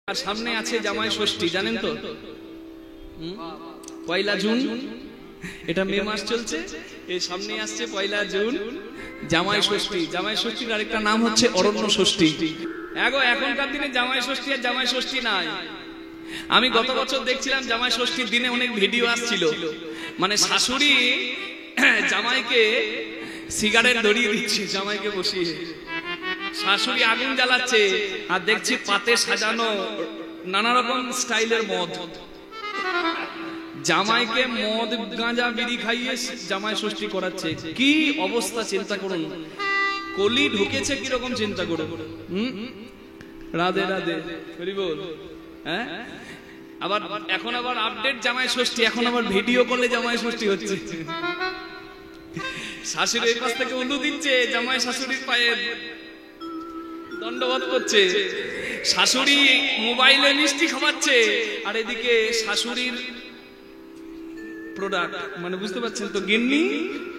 আর সামনে আছে জামাই ষষ্ঠী, জানেন তো? পয়লা জুন, এটা মে মাস চলছে, এই সামনে আসছে পয়লা জুন জামাই ষষ্ঠী। জামাই ষষ্ঠীর আরেকটা নাম হচ্ছে অরণ্য ষষ্ঠী। এখনকার দিনে জামাই ষষ্ঠী আর জামাই ষষ্ঠী নাই। আমি গত বছর দেখছিলাম জামাই ষষ্ঠীর দিনে অনেক ভিডিও আসছিল, মানে শাশুড়ি জামাইকে সিগারেট ধরিয়ে দিচ্ছে, জামাইকে বসিয়ে শাশুড়ি আগুন জ্বালাচ্ছে, আর দেখছি পাতে সাজানো নানা রকম স্টাইলের মদ। জামাইকে মদ গাঁজা বিড়ি খাইয়ে জামাই ষষ্ঠী করাচ্ছে। কি অবস্থা চিন্তা করুন, কলি ঢুকেছে কিরকম চিন্তা করুন। রাধে রাধে, হরি বল। হ্যাঁ, আবার এখন আবার আপডেট জামাই ষষ্ঠী, এখন আবার ভিডিও কলে জামাই ষষ্ঠী হচ্ছে। শাশুড়ির পাশ থেকে উলু দিচ্ছে, জামাই শাশুড়ির পায়ে দণ্ডবোধ করছে, শাশুড়ি মোবাইলে মিষ্টি খাওয়াচ্ছে, আর এদিকে শাশুড়ির প্রোডাক্ট, মানে বুঝতে পারছেন তো, গিন্নি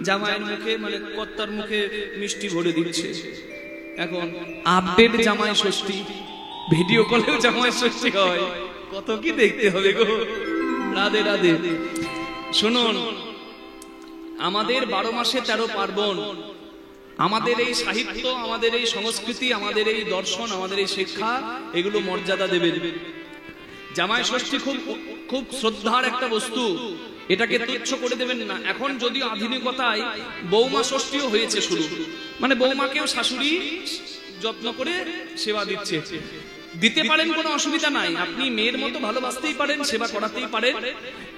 জামাইয়ের মুখে মানে কর্তার মুখে মিষ্টি ভরে দিচ্ছে। এখন আপডেট জামাই ষষ্ঠী, ভিডিও কলেও জামাই ষষ্ঠী হয়, কত কি দেখতে হবে গো। রাধে রাধে। শুনুন, আমাদের 12 মাসে 13 পার্বণ, আমাদের এই সাহিত্য, আমাদের এই সংস্কৃতি, আমাদের এই দর্শন, আমাদের এই শিক্ষা, এগুলো মর্যাদা দেবেন। জামাই ষষ্ঠী খুব খুব শ্রদ্ধার একটা বস্তু, এটাকে তুচ্ছ করে দেবেন না। এখন যদিও আধুনিকতায় বৌমা ষষ্ঠীও হয়েছে শুরু, মানে বৌমাকেও শাশুড়ি যত্ন করে সেবা দিচ্ছে। দিতে পারেন, কোনো অসুবিধা নাই, আপনি মেয়ের মতো ভালোবাসতেই পারেন, সেবা করাতেই পারেন,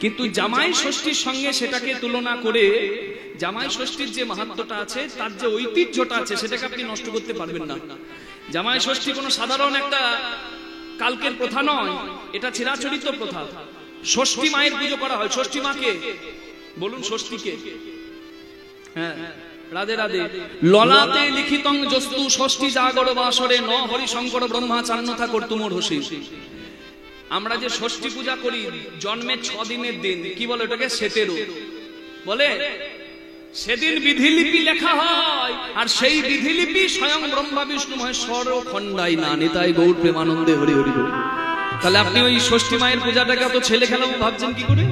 কিন্তু জামাই ষষ্ঠীর সঙ্গে সেটাকে তুলনা করে জামাই ষষ্ঠীর যে মাহাত্ম্যটা আছে, তার যে ঐতিহ্যটা আছে, সেটাকে আপনি নষ্ট করতে পারবেন না। জামাই ষষ্ঠী কোনো সাধারণ একটা কালকের প্রথা নয়, এটা চিরাচরিত প্রথা। ষষ্ঠী মায়ের পুজো করা হয়। ষষ্ঠী মাকে বলুন, ষষ্ঠীকে। হ্যাঁ, রাধে রাধে। ললাতে লিখিতং যস্তু ষষ্ঠী জাগর বাসরে ন হরি শঙ্কর ব্রহ্মা চান্নথা কর্তুমর হসি। আমরা যে ষষ্ঠী পূজা করি জন্মের 6 দিনের দিন, কি বলে ওটাকে? সেতেরু বলে। সেদিন বিধিলিপি লেখা হয়, আর সেই বিধিলিপি স্বয়ং ব্রহ্মা বিষ্ণু মহেশ্বর খণ্ডাই না। নিতাই গৌর প্রেমানন্দে হরি হরি বল। তাহলে আপনি ওই ষষ্ঠী মায়ের পূজাটাকে এত ছেলে খেলা ভাবছেন কি করে?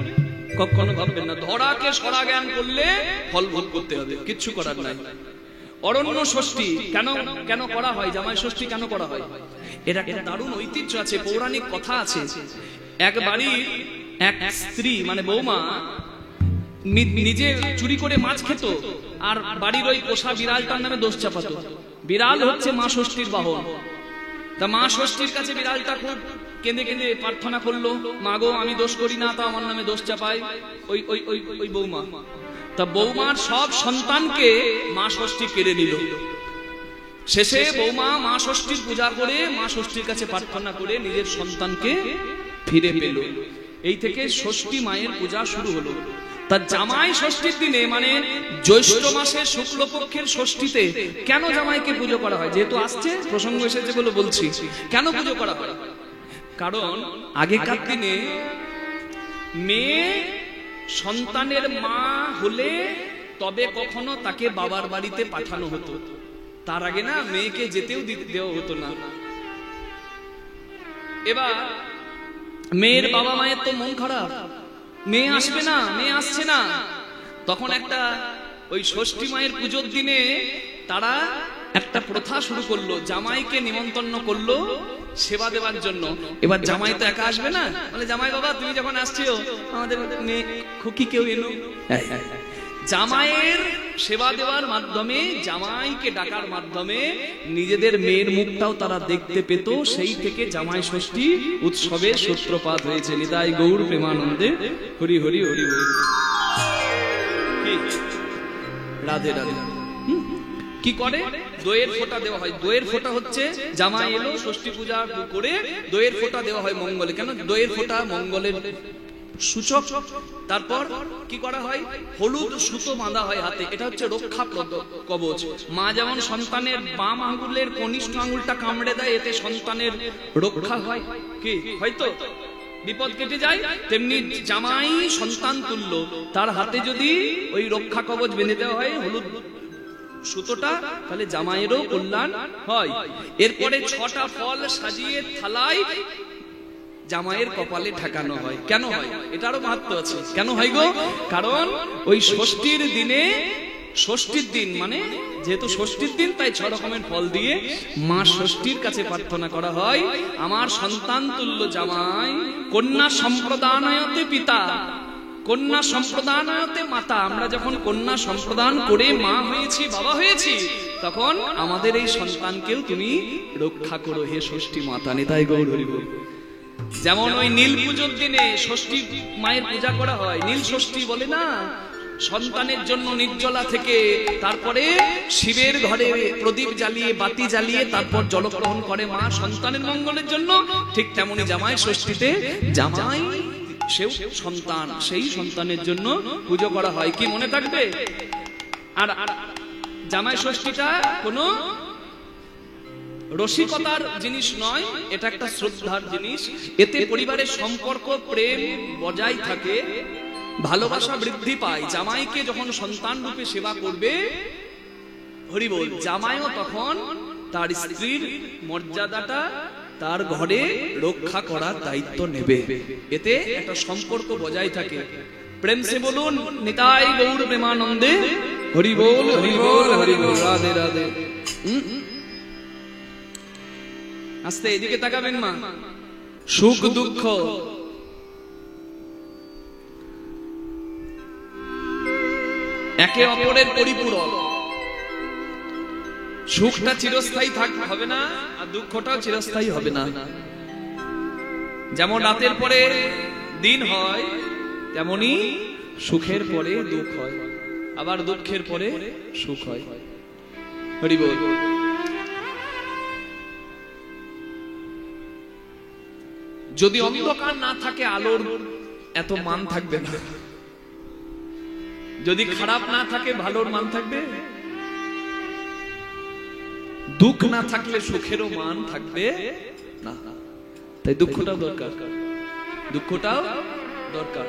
কখনো ভাববেন না। ধরাকে সরা জ্ঞান করলে ফল ভোগ করতে হবে, কিচ্ছু করার নাই। অরণ্য ষষ্ঠী কেন করা হয়? জামাই ষষ্ঠী কেন করা হয়? এর একটা দারুণ ঐতিহ্য আছে, পৌরাণিক কথা আছে। এক বাড়ির এক স্ত্রী, মানে বৌমা, নিজে চুরি করে মাছ খেত, আর বাড়ির ওই পোষা বিড়ালটার নামে দোষ চাপাতো। বিড়াল হচ্ছে মা ষষ্ঠীর বাহন। তা মা ষষ্ঠীর কাছে বিড়ালটা খুব কেঁদে কেঁদে প্রার্থনা করলো, মা গো, আমি দোষ করি না, তা আমার নামে দোষ চাপায় ওই বৌমা। তা বৌমার সব সন্তানকে মা ষষ্ঠী কেড়ে নিল। শেষে বৌমা মা ষষ্ঠীর পূজা করে, মা ষষ্ঠীর কাছে প্রার্থনা করে নিজের সন্তানকে ফিরে পেল। এই থেকে ষষ্ঠী মায়ের পূজা শুরু হলো। তা জামাই ষষ্ঠীর দিনে, মানে জ্যৈষ্ঠ মাসের শুক্লপক্ষের ষষ্ঠীতে কেন জামাইকে পুজো করা হয়? যেহেতু আসছে, প্রসঙ্গ এসেছে বলে বলছি, কেন পুজো করা হয়? কারণ আগেকার দিনে মেয়ে সন্তানের মা হলে তবে কখনো তাকে বাবার বাড়িতে পাঠানো হতো, তার আগে না মেয়েকে যেতেও দেওয়া হতো না। এবার মেয়ের বাবা মায়ের তো মন খারাপ, মেয়ে আসবে না, মেয়ে আসছে না। তখন একটা ওই ষষ্ঠী মায়ের পুজোর দিনে তারা একটা প্রথা শুরু করলো, জামাইকে নিমন্ত্রণ করলো সেবা দেওয়ার জন্য। এবার জামাই তো একা আসবে না, বলে জামাই বাবা তুমি যখন আসছো আমাদের মেয়ে খুকি কেউ এলো। জামাইয়ের সেবা দেওয়ার মাধ্যমে, জামাইকে ডাকার মাধ্যমে নিজেদের মেয়ের মুখটাও তারা দেখতে পেত। সেই থেকে জামাই ষষ্ঠী উৎসবের সূত্রপাত হয়েছে। নিতাই গৌর প্রেমানন্দে হরি হরি হরি হরি। রাধে রাধে। কি করে? দইয়ের ফোঁটা দেওয়া হয়। দইয়ের ফোঁটা হচ্ছে জামাই এলো ষষ্ঠী পূজা করে দইয়ের ফোঁটা দেওয়া হয় মঙ্গলে। কেন? দইয়ের ফোঁটা মঙ্গলের সূচক। তারপর কি করা হয়? হলুদ সুতো বাঁধা হয় হাতে, এটা হচ্ছে রক্ষা কবচ। মা যেমন সন্তানের বাম আঙ্গুলের কনিষ্ঠ আঙ্গুলটা কামড়ে দেয়, এতে সন্তানের রক্ষা হয়, কি হয়তো বিপদ কেটে যায়, তেমনি জামাই সন্তান তুল্য, তার হাতে যদি ওই রক্ষা কবচ বেঁধে দেওয়া হয় হলুদ সুতোটা, তাহলে জামাইয়েরও কল্যাণ হয়। এরপরে 6টা ফল সাজিয়ে থালায় জামাইয়ের কপালে ঠেকানো হয়। কেন হয়? এটারও মাহাত্ম্য আছে। কেন হয় গো? কারণ ওই ষষ্ঠীর দিনে, ষষ্ঠীর দিন মানে যেহেতু ষষ্ঠীর দিন, তাই 6 রকমের ফল দিয়ে মা ষষ্ঠীর কাছে প্রার্থনা করা হয়, আমার সন্তান তুল্য জামাই, কন্যা সম্প্রদানায়তে পিতা, কন্যা সম্প্রদানায়তে মাতা। আমরা যখন কন্যা সম্প্রদান করে মা হয়েছি, বাবা হয়েছি, তখন আমাদের এই সন্তানকেও তুমি রক্ষা করো হে ষষ্ঠী মাতা। নিতাই গৌর হরি বল। যেমন ওই নীল পুজোর দিনে ষষ্ঠী মায়ের পূজা করা হয়, নীল ষষ্ঠী বলে না, সন্তানের জন্য নির্জলা থেকে তারপরে শিবের ঘরে প্রদীপ জ্বালিয়ে, বাতি জ্বালিয়ে তারপর জলগ্রহণ করে মা সন্তানের মঙ্গলের জন্য। ঠিক তেমনি জামাই ষষ্ঠীতে জামাই সেও সন্তান, সেই সন্তানের জন্য পুজো করা হয়। কি মনে থাকবে? আর জামাই ষষ্ঠীটা কোনো রসিকতার জিনিস নয়, এটা একটা শ্রদ্ধার জিনিস। এতে পরিবারের সম্পর্ক, প্রেম বজায় থাকে, ভালোবাসা বৃদ্ধি পায়। জামাইকে যখন সন্তান রূপে সেবা করবে, হরি বল, জামাইও তখন তার স্ত্রীর মর্যাদাটা তার ঘরে রক্ষা করার দায়িত্ব নেবে। এতে একটা সম্পর্ক বজায় থাকে। প্রেম সে বলুন নিতাই গৌর প্রেমানন্দে হরি বল, হরি বল, হরি বল, রাধে রাধে। আস্তে এদিকে তাকাবেন মা। সুখ দুঃখ একে অপরের পরিপূরক। সুখটা চিরস্থায়ী হবে না, আর দুঃখটাও চিরস্থায়ী হবে না। যেমন রাতের পরে দিন হয়, তেমনি সুখের পরে দুঃখ হয়, আবার দুঃখের পরে সুখ হয়। হরি বল। যদি অন্ধকার না থাকে, আলোর এত মান থাকবে না। যদি খারাপ না থাকে, ভালোর মান থাকবে। দুঃখ না থাকলে সুখেরও মান থাকবে না। তাই দুঃখটাও দরকার, দুঃখটাও দরকার।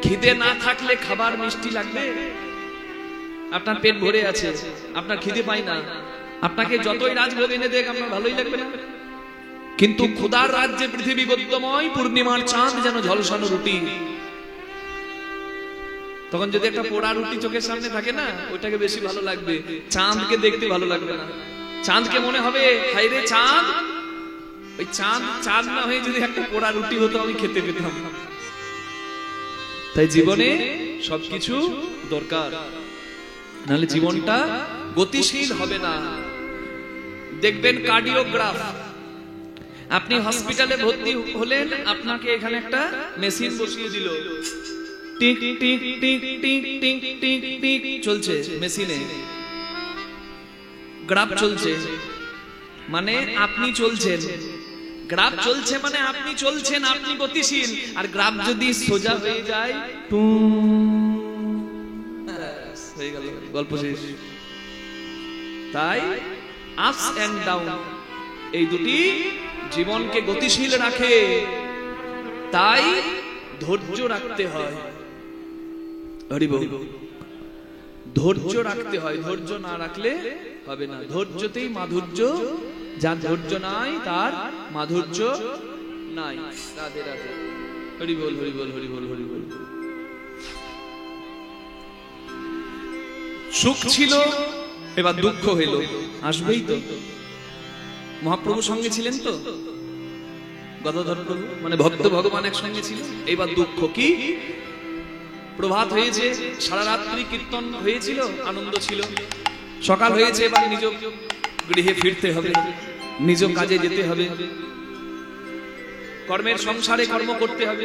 খিদে না থাকলে খাবার মিষ্টি লাগবে? আপনার পেট ভরে আছে, আপনার খিদে পাই না, আপনাকে যতই রাজভোগ এনে দেখ আপনার ভালোই লাগবে না। কিন্তু ক্ষুধার রাজ্যে পৃথিবী গদ্যময়, পূর্ণিমার চাঁদ যেন ঝলসানো রুটি। তখন যদি একটা পোড়া রুটি চোখের সামনে থাকে না, ওইটাকে বেশি ভালো লাগবে, চাঁদকে দেখতে ভালো লাগবে না। চাঁদকে মনে হবে হায় রে চাঁদ, ওই চাঁদ চাঁদ না হয়ে যদি একটা পোড়া রুটি হতো আমি খেতে পেতাম। তাই জীবনে সবকিছু দরকার, নাহলে জীবনটা গতিশীল হবে না। দেখবেন কার্ডিওগ্রাফ, আপনি হসপিটালে ভর্তি হলেন, আপনাকে এখানে একটা মেশিন বসিয়ে দিল, tick tick tick tick tick tick tick চলছে, মেশিনে গ্রাফ চলছে, মানে আপনি চলছেন। গ্রাফ চলছে মানে আপনি চলছেন, আপনি গতিশীল। আর গ্রাফ যদি সোজা হয়ে যায়, হয়ে গেল, গল্প শেষ। তাই আপস এন্ড ডাউন এই দুটি জীবনকে গতিশীল রাখে। তাই ধৈর্য রাখতে হয়। হরি বল। ধৈর্য রাখতে হয়, ধৈর্য না রাখলে হবে না। ধৈর্যতেই মাধুর্য, যার ধৈর্য নাই তার মাধুর্য নাই। রাধে রাধে। হরি বল, হরি বল, হরি বল, হরি বল। সুখ ছিল, এবার দুঃখ হইল, আসবেই তো। মহাপ্রভু সঙ্গে ছিলেন তো, গদাধর প্রভু মানে ভক্ত ভগবান একসঙ্গে ছিল। এইবার দুঃখ কি? প্রভাত হয়েছে, সারা রাত্রি কীর্তন হয়েছিল, আনন্দ ছিল। সকাল হয়েছে, এবার নিজ গৃহে ফিরতে হবে, নিজ কাজে যেতে হবে, কর্মের সংসারে কর্ম করতে হবে।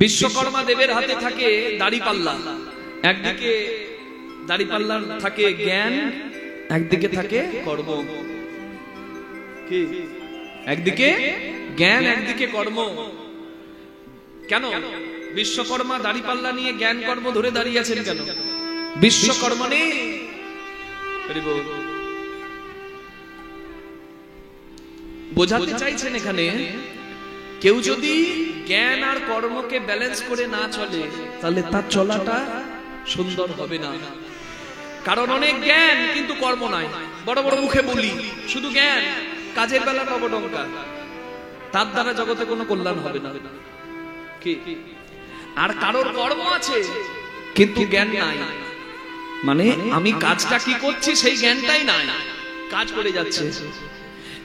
বিশ্বকর্মা দেবের হাতে থাকে দাড়িপাল্লা। একদিকে দাড়িপাল্লার থাকে জ্ঞান, একদিকে থাকে কর্ম। কি? একদিকে জ্ঞান, একদিকে কর্ম। কেন বিশ্বকর্মা দাড়িপাল্লা নিয়ে জ্ঞান কর্ম ধরে দাঁড়িয়ে আছেন কেন? বিশ্বকর্মা নেই। বোঝাতে চাইছেন এখানে, কেউ যদি জ্ঞান আর কর্মকে ব্যালেন্স করে না চলে, তাহলে তার চলাটা সুন্দর হবে না। কারণ অনেক জ্ঞান কিন্তু কর্ম নাই। বড় বড় মুখে বলি, শুধু জ্ঞান, কাজের বেলা নবডঙ্কা। তার দ্বারা জগতে কোনো কল্যাণ হবে না। কি আর কারোর কর্ম আছে কিন্তু জ্ঞান নাই, মানে আমি কাজটা কি করছি সেই জ্ঞানটাই নাই, কাজ করে যাচ্ছে।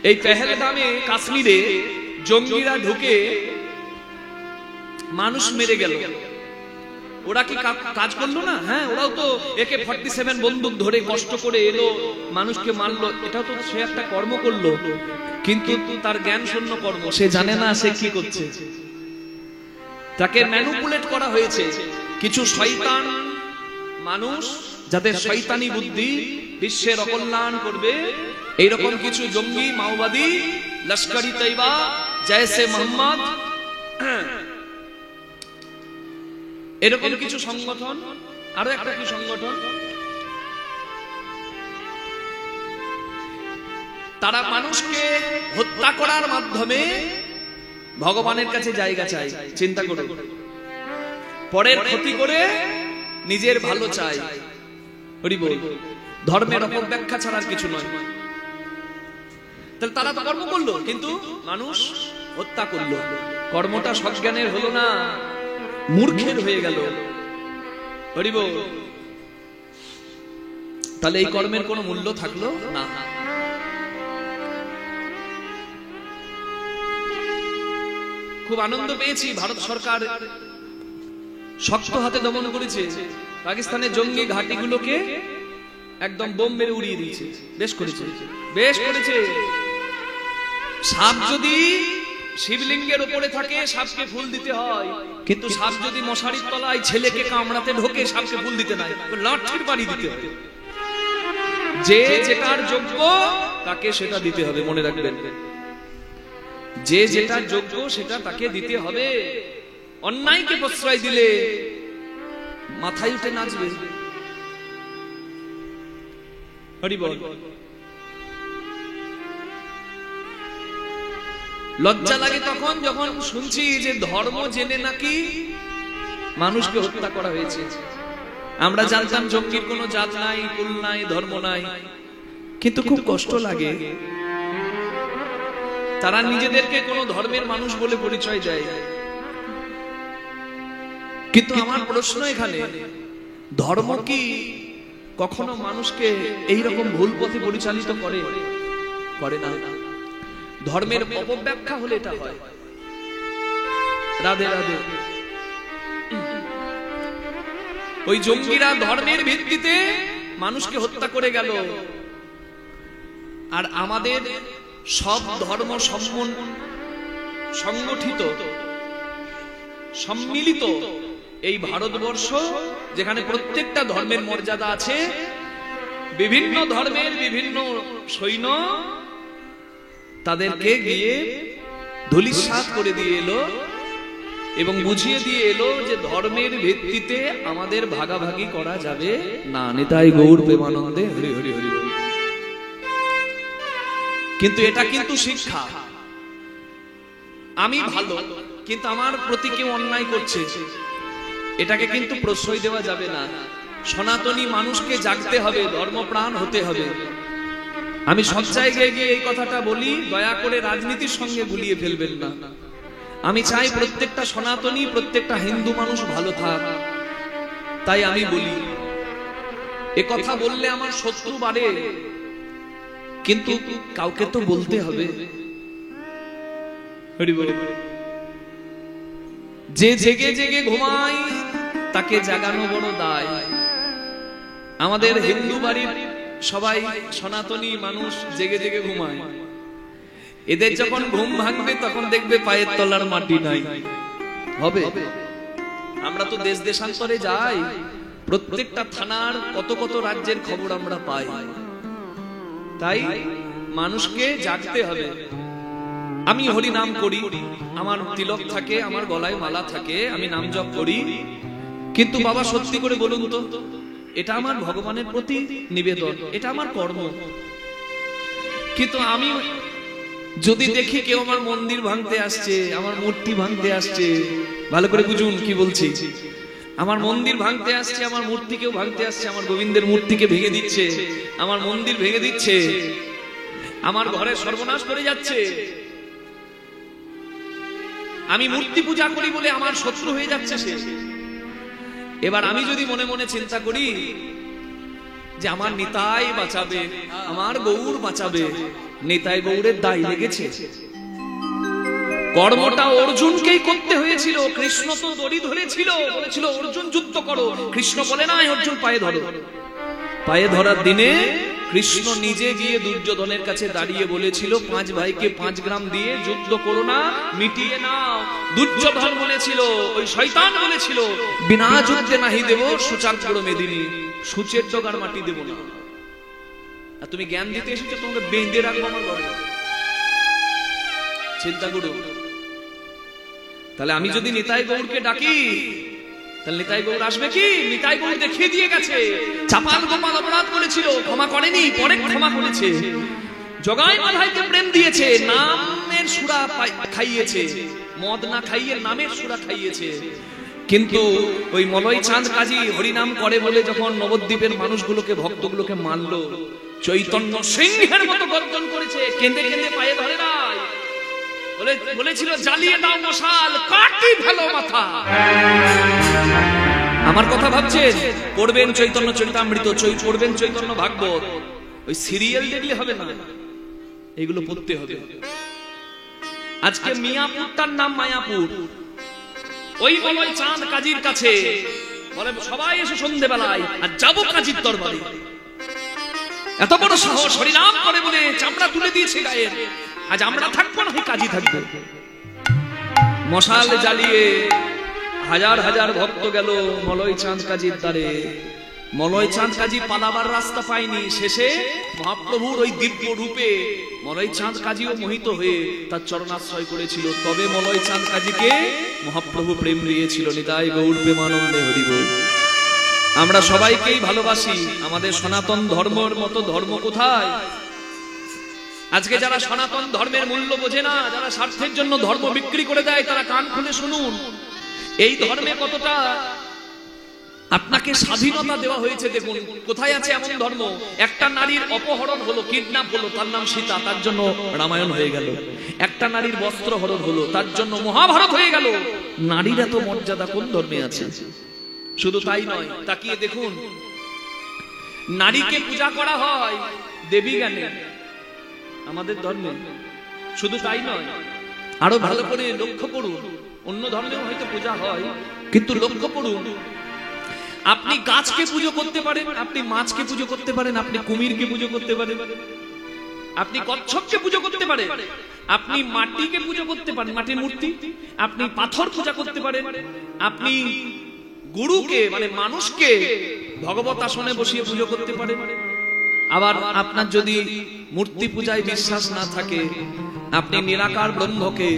এই পেহেলগামে কাশ্মীরে জঙ্গিরা ঢুকে মানুষ মেরে গেল, ওরা কি কাজ করলো না? হ্যাঁ, ওরাও তো AK-47 বন্দুক ধরে কষ্ট করে এলো, মানুষকে মারলো, এটাও তো সে একটা কর্ম করলো, কিন্তু তার জ্ঞান শূন্য কর্ম, সে জানে না সে কি করছে। তাকে ম্যানিপুলেট করা হয়েছে কিছু শয়তান মানুষ, যাদের শয়তানি বুদ্ধি বিশ্বের অকল্যাণ করবে, এইরকম কিছু জঙ্গি মাওবাদী, লস্করি তৈবা, জয়সে মোহাম্মদ, এরকম কিছু সংগঠন, আরো একটা কি সংগঠন, তারা মানুষকে হত্যা করার মাধ্যমে ভগবানের কাছে জায়গা চায়। চিন্তা করুন, পরের ক্ষতি করে নিজের ভালো চায়। হরি বল। ধর্মের অপব্যাখ্যা ছাড়া কিছু নয়। তাহলে তারা তো কর্ম করলো, কিন্তু মানুষ হত্যা করলো, কর্মটা সজ্ঞানের হলো না, মূর্খের হয়ে গেল। হরি বল। তাহলে এই কর্মের কোনো মূল্য থাকলো না। খুব আনন্দ পেয়েছি, ভারত সরকার শক্ত হাতে দমন করেছে, পাকিস্তানের জঙ্গি ঘাঁটিগুলোকে একদম বোম মেরে উড়িয়ে দিয়েছে। বেশ করেছে, বেশ করেছে। সাপ যদি শিবলিঙ্গের উপরে থাকে সাপকে ফুল দিতে হয়, কিন্তু সাপ যদি মশারির তলায় ছেলেকে কামড়াতে ঢোকে সাপকে ফুল দিতে নাই, লাঠির বাড়ি দিতে হবে। যে যেটার যোগ্য তাকে সেটা দিতে হবে, মনে রাখবেন। যে যেটা যোগ্য সেটা তাকে দিতে হবে। অন্যায়কে প্রশ্রয় দিলে মাথায় উঠে নাচবে। হরি বল। লজ্জা লাগে তখন যখন শুনছি যে ধর্ম জেনে নাকি মানুষকে হত্যা করা হয়েছে। আমরা জানতাম জঙ্গির কোনো জাত নাই, কুল নাই, ধর্ম নাই, কিন্তু খুব কষ্ট লাগে। তারা নিজেদেরকে কোনো ধর্মের মানুষ বলে পরিচয় দেয়। কিন্তু আমার প্রশ্ন এখানে, ধর্ম কি কখনো মানুষকে এইরকম ভুল পথে পরিচালিত করে? করে না। ধর্মের অপব্যাখ্যা হলে এটা হয়। রাধে রাধে। ওই জঙ্গিরা ধর্মের ভিত্তিতে মানুষকে হত্যা করে গেল, আর আমাদের সব ধর্ম সংগঠিত সম্মিলিত এই ভারতবর্ষ, যেখানে প্রত্যেকটা ধর্মের মর্যাদা আছে, বিভিন্ন ধর্মের বিভিন্ন সৈন্য তাদেরকে গিয়ে ধূলিসাৎ করে দিয়ে এলো এবং বুঝিয়ে দিয়ে এলো যে ধর্মের ভিত্তিতে আমাদের ভাগাভাগি করা যাবে না। নিতাই গৌর প্রেমানন্দে হরি হরি হরি। কিন্তু এটা কিন্তু শিক্ষা। আমি ভালো, কিন্তু আমার প্রতি কেউ অন্যায় করছে, এটাকে কিন্তু প্রশ্রয় দেওয়া যাবে না। সনাতনী মানুষকে জাগতে হবে, ধর্মপ্রাণ হতে হবে। আমি সব জায়গায় গিয়ে এই কথাটা বলি, দয়া করে রাজনীতির সঙ্গে গুলিয়ে ফেলবেন না। আমি চাই প্রত্যেকটা সনাতনী, প্রত্যেকটা হিন্দু মানুষ ভালো থাক। তাই আমি বলি, এ কথা বললে আমার শত্রু বাড়ে, কিন্তু কাউকে তো বলতে হবে। যে জেগে জেগে ঘুমায় তাকে জাগানো বড় দায়। আমাদের হিন্দু বাড়ির সবাই সনাতনী মানুষ জেগে জেগে ঘুমায়, এদের যখন ঘুম ভাঙবে তখন দেখবে পায়ের তলার মাটি নাই। হবে? আমরা তো দেশ দেশান্তরে যাই, প্রত্যেকটা থানার কত কত রাজ্যের খবর আমরা পাই। তাই মানুষকে জাগতে হবে। আমি হরি নাম করি, আমার তিলক থাকে, আমার গলায় মালা থাকে, আমি নাম জপ করি, কিন্তু বাবা সত্যি করে বলুন তো, এটা আমার ভগবানের প্রতি নিবেদন, এটা আমার কর্ম। কিন্তু আমি যদি দেখি কেউ আমার মন্দির ভাঙতে আসছে, আমার মূর্তি ভাঙতে আসছে, ভালো করে বুঝুন কি বলছি, আমার মন্দির ভাঙতে আসছে, আমার মূর্তি কেউ ভাঙতে আসছে, আমার গোবিন্দের মূর্তিকে ভেঙে দিচ্ছে, আমার মন্দির ভেঙে দিচ্ছে, আমার ঘরে সর্বনাশ করে যাচ্ছে, আমি মূর্তি পূজা করি বলে আমার শত্রু হয়ে যাচ্ছে সে। এবার আমি যদি মনে মনে চিন্তা করি যে আমার নিতাই বাঁচাবে, আমার গৌর বাঁচাবে, নিতাই গৌরের দায় লেগেছে। কর্মটা অর্জুনকেই করতে হয়েছিল, কৃষ্ণ তো দড়ি ধরেছিল, বলেছিল অর্জুন যুদ্ধ করো, কৃষ্ণ বলে না অর্জুন পায়ে ধরো। পায়ে ধরার দিনে কৃষ্ণ নিজে গিয়ে দুর্যোধনের কাছে দাঁড়িয়ে বলেছিল 5 ভাইকে 5 গ্রাম দিয়ে যুদ্ধ করো না, মিটিয়ে নাও। দুর্যোধন বলেছিল, ওই শয়তান বলেছিল বিনা যুদ্ধে নাহি দেব সুচার করো মেদিনী, সূচের জোগাড় মাটি দেব না। আর তুমি জ্ঞান দিতে এসেছো, তোমাকে বেঁধে রাখবো আমার ঘরে। চিন্তা করো। তাহলে আমি যদি নিতাই গৌরকে ডাকি, তাহলে নিতাই গৌর আসবে কি? নিতাই গৌর দেখিয়ে দিয়ে গেছে। চাপাল গোপাল অপরাধ করেছিল, ক্ষমা করেনি, পরে ক্ষমা করেছে। জগাই মাধাইকে প্রেম দিয়েছে, নামের সুরা খাইয়েছে, মদ না খাইয়ে নামের সুরা খাইয়েছে। কিন্তু ওই মলয় চাঁদ কাজী হরিনাম করে বলে যখন নবদ্বীপের মানুষগুলোকে, ভক্তগুলোকে মারলো, চৈতন্য সিংহের মতো গর্জন করেছে, কেঁদে কেঁদে পায়ে ধরে নাই, বলেছিল জ্বালিয়ে দাও মশাল, কাটি ফেলো মাথা। আমার কথা ভাবছেন? পড়বেন চৈতন্য চরিতামৃত, পড়বেন চৈতন্য ভাগবত। ওই সিরিয়াল দেখলে হবে না, এগুলো পড়তে হবে। আজকে মিয়াপুরটার নাম মায়াপুর। ওই মলয় চাঁদ কাজীর কাছে বলে সবাই এসে সন্ধ্যেবেলায় আর যাবো কাজীর দরবারে। এত বড় সাহস, হরিনাম করে বলে চামড়া তুলে দিয়েছে গায়ের। আজ আমরা থাকবো না, কাজী থাকবে। মশাল জ্বালিয়ে হাজার হাজার ভক্ত গেল মলয় চাঁদ কাজীর দ্বারে। মলয় চাঁদ কাজী পালাবার রাস্তা পায়নি। শেষে মহাপ্রভুর ওই দিব্য রূপে মলয় চাঁদ কাজীও মোহিত হয়ে তার চরণাশ্রয় করেছিল। তবে মলয় চাঁদ কাজীকে মহাপ্রভু প্রেম দিয়েছিল। নিতাই গৌর প্রেমানন্দে হরি বল। আমরা সবাইকেই ভালোবাসি, আমাদের সনাতন ধর্মের মতো ধর্ম কোথায়? আজকে যারা সনাতন ধর্মের মূল্য বোঝে না, যারা স্বার্থের জন্য ধর্ম বিক্রি করে দেয়, তারা কান খুলে শুনুন। এই ধর্মে কতটা আপনাকে স্বাধীনতা দেওয়া হয়েছে দেখুন। কোথায় আছে এমন ধর্ম? একটা নারীর অপহরণ হলো, কিডন্যাপ হলো, তার নাম সীতা, তার জন্য রামায়ণ হয়ে গেল। একটা নারীর বস্ত্র হরণ হলো, তার জন্য মহাভারত হয়ে গেল। নারীর এত মর্যাদা কোন ধর্মে আছে? শুধু তাই নয়, তাকিয়ে দেখুন, নারীকে পূজা করা হয় দেবী জ্ঞানে আমাদের ধর্মে। শুধু তাই নয়, আরো ভালো করে লক্ষ্য করুন, অন্য ধর্মেও হয়তো পূজা হয়, কিন্তু লক্ষ্য করুন, আপনি গাছকে পুজো করতে পারেন, আপনি মাছকে পুজো করতে পারেন, আপনি কুমিরকে পুজো করতে পারেন, আপনি কচ্ছপকে পুজো করতে পারেন, আপনি মাটিকে পুজো করতে পারেন, মাটির মূর্তি, আপনি পাথর পূজা করতে পারেন, আপনি গুরুকে মানে মানুষকে ভগবত আসনে বসিয়ে পুজো করতে পারেন। আবার আপনার যদি মূর্তি পূজায় বিশ্বাস না থাকে, আপনি নিরাকার ব্রহ্মকে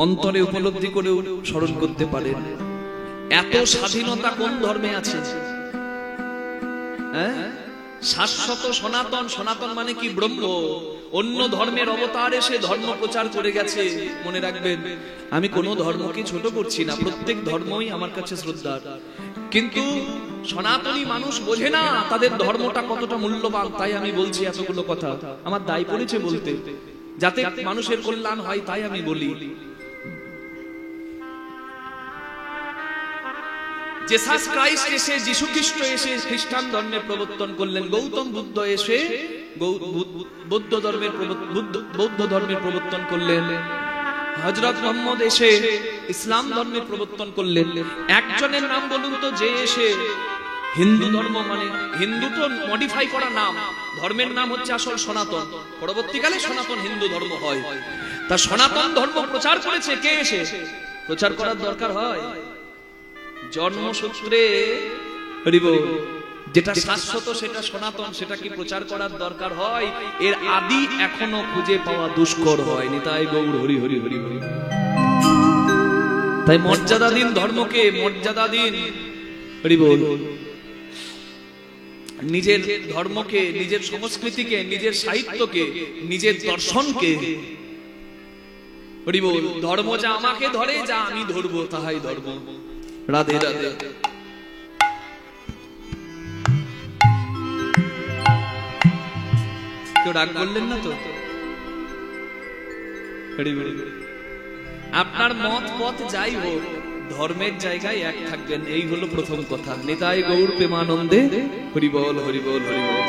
অন্তরে উপলব্ধি করেও স্মরণ করতে পারেন। এত স্বাধীনতা কোন ধর্মে আছে? শাশ্বত সনাতন, সনাতন মানে কি? ব্রহ্ম। অন্য ধর্মের অবতার এসে ধর্ম প্রচার করে গেছে। মনে রাখবেন, আমি কোন ধর্মকে ছোট করছি না, প্রত্যেক ধর্মই আমার কাছে শ্রদ্ধার। কিন্তু সনাতনী মানুষ বোঝে না তাদের ধর্মটা কতটা মূল্যবান। তাই আমি বলছি এতগুলো কথা, আমার দায় পড়েছে বলতে, যাতে মানুষের কল্যাণ হয়, তাই আমি বলি। জেসাস ক্রাইস্ট এসে, যীশু খ্রিস্ট এসে খ্রিস্টান ধর্মের প্রবর্তন করলেন। গৌতম বুদ্ধ এসে বৌদ্ধ ধর্মের প্রবর্তন করলেন। হযরত মুহাম্মদ এসে ইসলাম ধর্মের প্রবর্তন করলেন। একজনের নাম বলুন তো যে এসে হিন্দু ধর্ম, মানে হিন্দু তো মডিফাই করা নাম, ধর্মের নাম হচ্ছে আসল সনাতন, পরবর্তীকালে সনাতন হিন্দু ধর্ম হয়। তা সনাতন ধর্ম প্রচার করেছে কে এসে? প্রচার করার দরকার হয় জন্মসূত্রে যেটা শাশ্বত, সেটা সনাতন, সেটা কি প্রচার করার দরকার হয়? এর আদি এখনো খুঁজে পাওয়া দুষ্কর হয়। নিতাই গৌর হরি হরি হরি হরি। তাই মর্যাদা দিন ধর্মকে, মর্যাদা দিন। হরি বল। নিজের ধর্মকে, নিজের সংস্কৃতিকে, নিজের সাহিত্যকে, নিজের দর্শনকে। হরি বল। ধর্ম যা আমাকে ধরে, যা আমি ধরবো তাহাই ধর্ম। রাধে রাধে। কেউ রাগ করলেন না তো? আপনার মত পথ যাই হোক, ধর্মের জায়গায় এক থাকবেন, এই হলো প্রথম কথা। নিতাই গৌর প্রেমানন্দে হরি বল, হরি বল, হরি বল।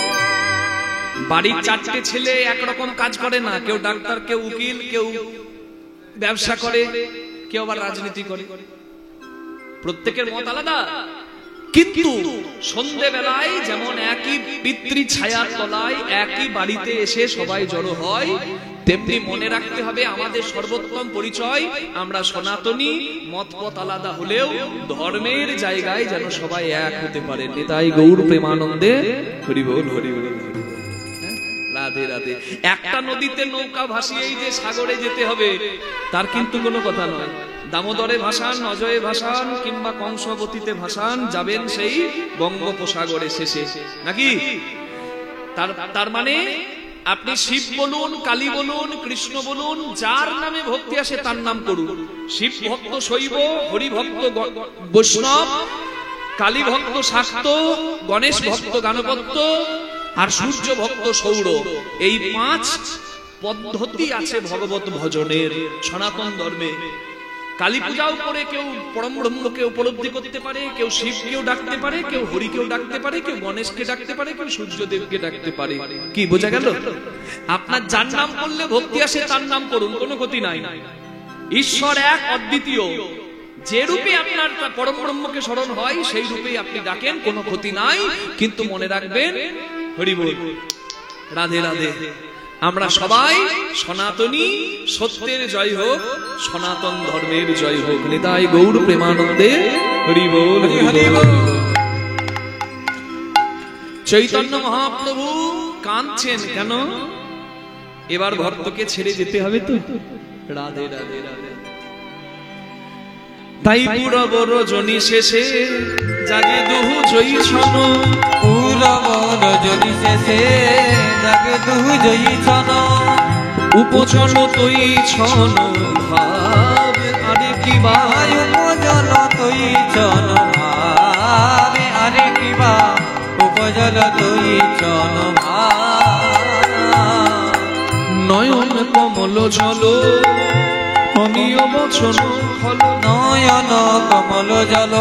বাড়ির চারটে ছেলে একরকম কাজ করে না, কেউ ডাক্তার, কেউ উকিল, কেউ ব্যবসা করে, কেউ আবার রাজনীতি করে, প্রত্যেকের মত আলাদা। কিন্তু সন্ধ্যেবেলায় যেমন একই পিতৃ ছায়ার তলায় একই বাড়িতে এসে সবাই জড়ো হয়, তেমনি মনে রাখতে হবে আমাদের সর্বোত্তম পরিচয় আমরা সনাতনী। মতপথ আলাদা হলেও ধর্মের জায়গায় যেন সবাই এক হতে পারে। নিতাই গৌর প্রেমানন্দে হরি বল, হরি বল, রাধে রাধে। একটা নদীতে নৌকা ভাসিয়েই যে সাগরে যেতে হবে তার কিন্তু কোনো কথা নয়। দামোদরে ভাসান, অজয়ে ভাসান কিংবা কংসবতীতে ভাসান, যাবেন সেই বঙ্গোপসাগরে শেষে, নাকি? তার মানে আপনি শিব বলুন, কালী বলুন, কৃষ্ণ বলুন, যার নামে ভক্তি আসে তার নাম করুন। শিব ভক্ত শৈব, হরি ভক্ত বৈষ্ণব, কালী ভক্ত শাক্ত, গণেশ ভক্ত গানপত্য, আর সূর্য ভক্ত সৌর। এই 5 পদ্ধতি আছে ভগবত ভজনের সনাতন ধর্মে। কালী পূজাও করে কেউ পরম ব্রহ্মকে উপলব্ধি করতে পারে, কেউ শিবকেও ডাকতে পারে, কেউ হরিকেও ডাকতে পারে, কেউ গণেশকে ডাকতে পারে, কেউ সূর্যদেবকে ডাকতে পারে। কি বোঝা গেল? আপনার যার নাম করলে ভক্তি আসে তার নাম করুন, কোনো ক্ষতি নাই। ঈশ্বর এক, অদ্বিতীয়। যে রূপে আপনার পরম ব্রহ্মকে স্মরণ হয় সেই রূপেই আপনি ডাকেন, কোনো ক্ষতি নাই। কিন্তু মনে রাখবেন, হরি বল, রাধে রাধে। আমরা সবাই সনাতনী, সত্যের জয় হোক, সনাতন ধর্মের জয় হোক। নিতাই গৌর প্রেমানন্দে হরি বল, হরি বল। চৈতন্য মহাপ্রভু কাঁদছেন কেন? এবার ভক্তকে ছেড়ে যেতে হবে তো। রাধে রাধে রাধে। তাই পুরব রজনী শেষে জাগে দুহু জয়ী ছন, পুরব রজনী শেষে জাগে দুহু জয়ী ছন, উপচল তৈ ছন ভাব আরে কি বা, উপজল তৈ ছন ভাব আরে কি বা, উপজল তৈ ছন ভাব। নয়ন কমল জল অমিয় বচন ফল, নয়ন কমল জল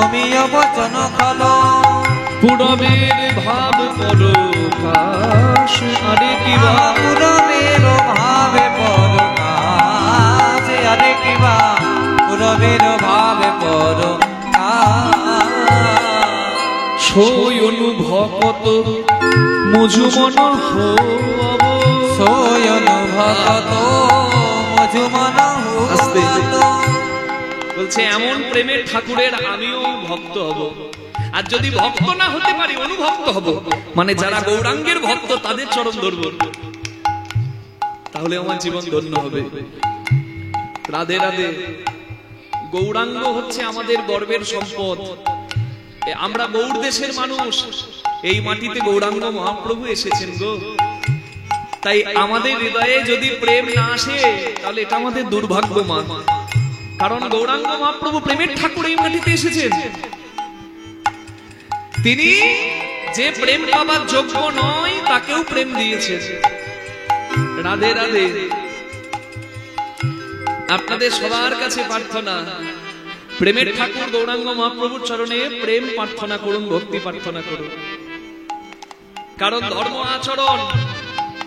অমিয় বচন ফল, পুরবের ভাব পরকাশ আরে কিবা, পুরবের ভাব পরকাশ আরে কিবা, পুরবের ভাব পরকাশ। সই অনুভকত মজুমন হব, সই অনুভকত বলছে এমন প্রেমের ঠাকুরের আমিও ভক্ত হব। আর যদি ভক্ত না হতে পারি অনুভক্ত হব, মানে যারা গৌরাঙ্গের ভক্ত তাদের চরণ ধরব, তাহলে আমার জীবন ধন্য হবে। রাধে রাধে। গৌরাঙ্গ হচ্ছে আমাদের গর্বের সম্পদ। আমরা গৌর দেশের মানুষ, এই মাটিতে গৌরাঙ্গ মহাপ্রভু এসেছেন গো। তাই আমাদের হৃদয়ে যদি প্রেম না আসে তাহলে এটা আমাদের দুর্ভাগ্যমান। কারণ গৌরাঙ্গ মহাপ্রভু প্রেমের ঠাকুর এই মাটিতে এসেছেন। তিনি যে প্রেম পাবার যোগ্য নয় তাকেও প্রেম দিয়েছেন। রাধে রাধে। আপনাদের সবার কাছে প্রার্থনা, প্রেমের ঠাকুর গৌরাঙ্গ মহাপ্রভুর চরণে প্রেম প্রার্থনা করুন, ভক্তি প্রার্থনা করুন। কারণ ধর্ম আচরণ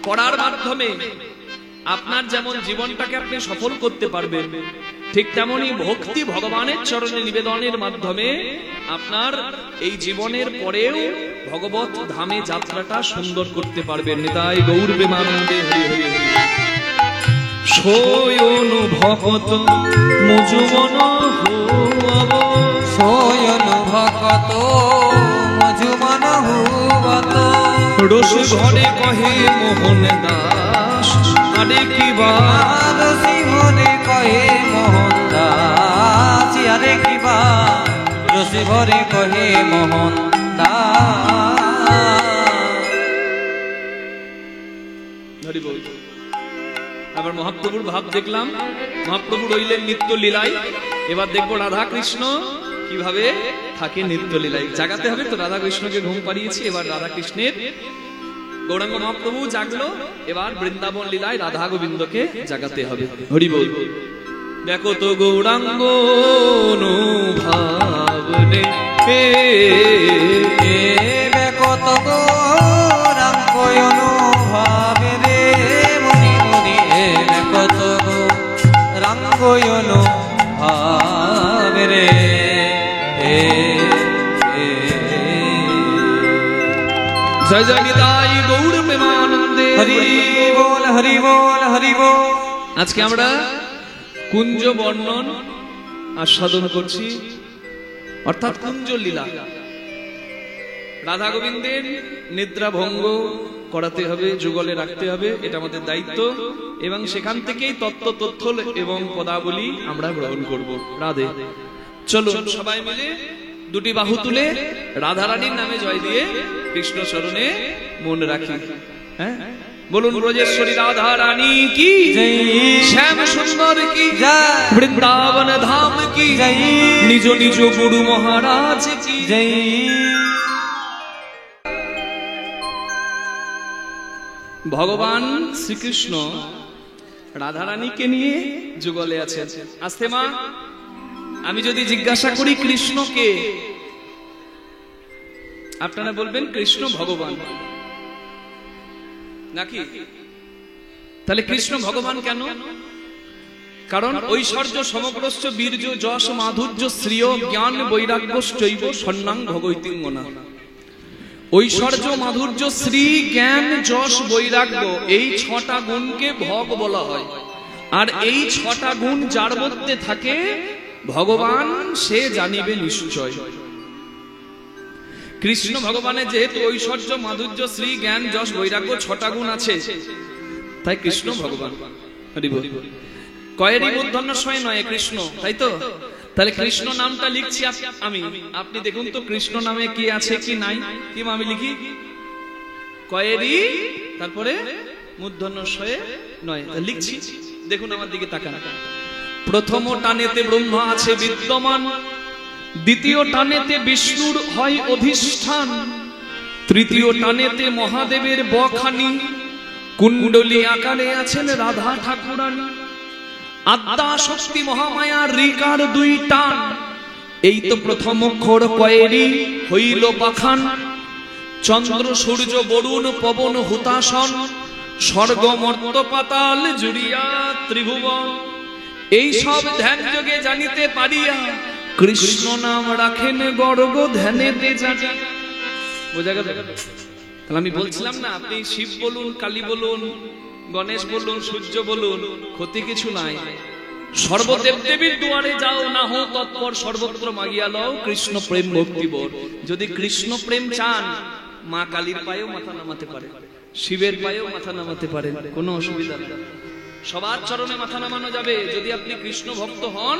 করার মাধ্যমে আপনার যেমন জীবনটাকে আপনি সফল করতে পারবেন, ঠিক তেমনি ভক্তি ভগবানের চরণে নিবেদনের মাধ্যমে আপনার এই জীবনের পরেও ভগবত ধামে যাত্রাটা সুন্দর করতে পারবেন। নিতাই গৌর প্রেমানন্দে হরি হরি হরি। সই অনুভকত মজুমন হব, সই অনুভকত মজুমন হবত, রস ঘরে কহে মোহন দাস আরে কিবা, রসি ঘরে কহে মোহন দাস আরে কিবা, রসি ঘরে কহে মোহন দাস। আবার মহাপ্রভুর ভাব দেখলাম, মহাপ্রভু রইলেন নিত্য লীলায়। এবার দেখবো রাধা কৃষ্ণ কিভাবে থাকে নিত্য লীলায়। জাগাতে হবে তো, রাধা কৃষ্ণকে ঘুম পাড়িয়েছি, এবার রাধা কৃষ্ণের গৌরাঙ্গ মহাপ্রভু জাগলো, এবার বৃন্দাবন লীলায় রাধা গোবিন্দকে জাগাতে হবে। হরি বল। দেখো তো গৌরাঙ্গ অনুভাবনে, দেখো তো গৌরাঙ্গ অনুভাবনে মনি মনি, দেখো তো গৌরাঙ্গ অনুভাবনে। জয় জয় নিতাই গৌর প্রেমানন্দে। হরি বল হরি বল হরি বল। আজকে আমরা কুঞ্জ বর্ণন আস্বাদন করছি, অর্থাৎ কুঞ্জ লীলা। রাধা গোবিন্দের নিদ্রা ভঙ্গ করাতে হবে, যুগলে রাখতে হবে, এটা আমাদের দায়িত্ব, এবং সেখান থেকেই তত্ত্ব তথ্য এবং পদাবলী আমরা গ্রহণ করব। রাধে। চলুন সবাই মিলে দুটি বাহু তুলে রাধারানীর নামে জয় দিয়ে কৃষ্ণ চরণে মন রাখি। হ্যাঁ, বলুন ব্রজেশ্বরী রাধা রানী কি জয়, শ্যাম সুন্দর কি জয়, বৃন্দাবন ধাম কি জয়, নিজ নিজ গুরু মহারাজ কি জয়। ভগবান শ্রীকৃষ্ণ রাধারানীকে নিয়ে যুগলে আছেন। আস্তে মা, আমি যদি জিজ্ঞাসা করি কৃষ্ণকে, আপনারা বলবেন কৃষ্ণ ভগবান নাকি? তাহলে কৃষ্ণ ভগবান কেন? কারণ ঐশ্বর্য সমগ্রস্য বীর্য যশ মাধুর্য শ্রিয় জ্ঞান বৈরাগ্য চৈব সন্নাং ভগৈতিঙ্গনা। ঐশ্বর্য মাধুর্য শ্রী জ্ঞান যশ বৈরাগ্য, এই ছটা গুণকে ভগ বলা হয়। আর এই ছটা গুণ যার মধ্যে থাকে ভগবান সে জানিবে নিশ্চয়। কৃষ্ণ ভগবানের যেহেতু ঐশ্বর্য মাধুর্য শ্রী জ্ঞান যশ বৈরাগ্য ছটা গুণ আছে, তাই কৃষ্ণ ভগবান। হরি বল। কয়েরই মূর্ধন্য স্বয় নয় কৃষ্ণ, তাই তো? তাহলে কৃষ্ণ নামটা লিখছি আমি, আপনি দেখুন তো কৃষ্ণ নামে কি আছে কি নাই। কি আমি লিখি কয়েরই, তারপরে মূর্ধন্য স্বয় নয়, লিখছি। দেখুন আমার দিকে তাকান। প্রথম টানেতে ব্রহ্মা আছে বিদ্যমান, দ্বিতীয় টানেতে বিষ্ণুর হয় অধিষ্ঠান, তৃতীয় টানেতে মহাদেবের বখানি, কুণ্ডলী আকারে আছেন রাধা ঠাকুরানী, আদ্যা শক্তি মহামায়া রিকার দুই টান। এই তো প্রথম অক্ষর কয়েরি হইল পাখান, চন্দ্র সূর্য বরুণ পবন হুতাসন, স্বর্গ মর্ত পাতাল জুড়িয়া ত্রিভুবন। এই সব ধ্যান যোগে জানিতে পারিয়া, কৃষ্ণ নাম রাখেন গর্গ ধ্যানেতে জানি। বোঝা গেল? তাহলে আমি বলছিলাম না, আপনি শিব বলুন, কালী বলুন, গণেশ বলুন, সূর্য বলুন, ক্ষতি কিছু নাই। সর্বদেব দেবীর দুয়ারে যাও, না হো তৎপর সর্বত্র মাগিয়া লও কৃষ্ণ প্রেম ভক্তি বর। যদি কৃষ্ণ প্রেম চান, মা কালীর পায়েও মাথা নামাতে পারে, শিবের পায়েও মাথা নামাতে পারেন, কোনো অসুবিধা নেই। সবার চরণে মাথা নামানো যাবে যদি আপনি কৃষ্ণ ভক্ত হন।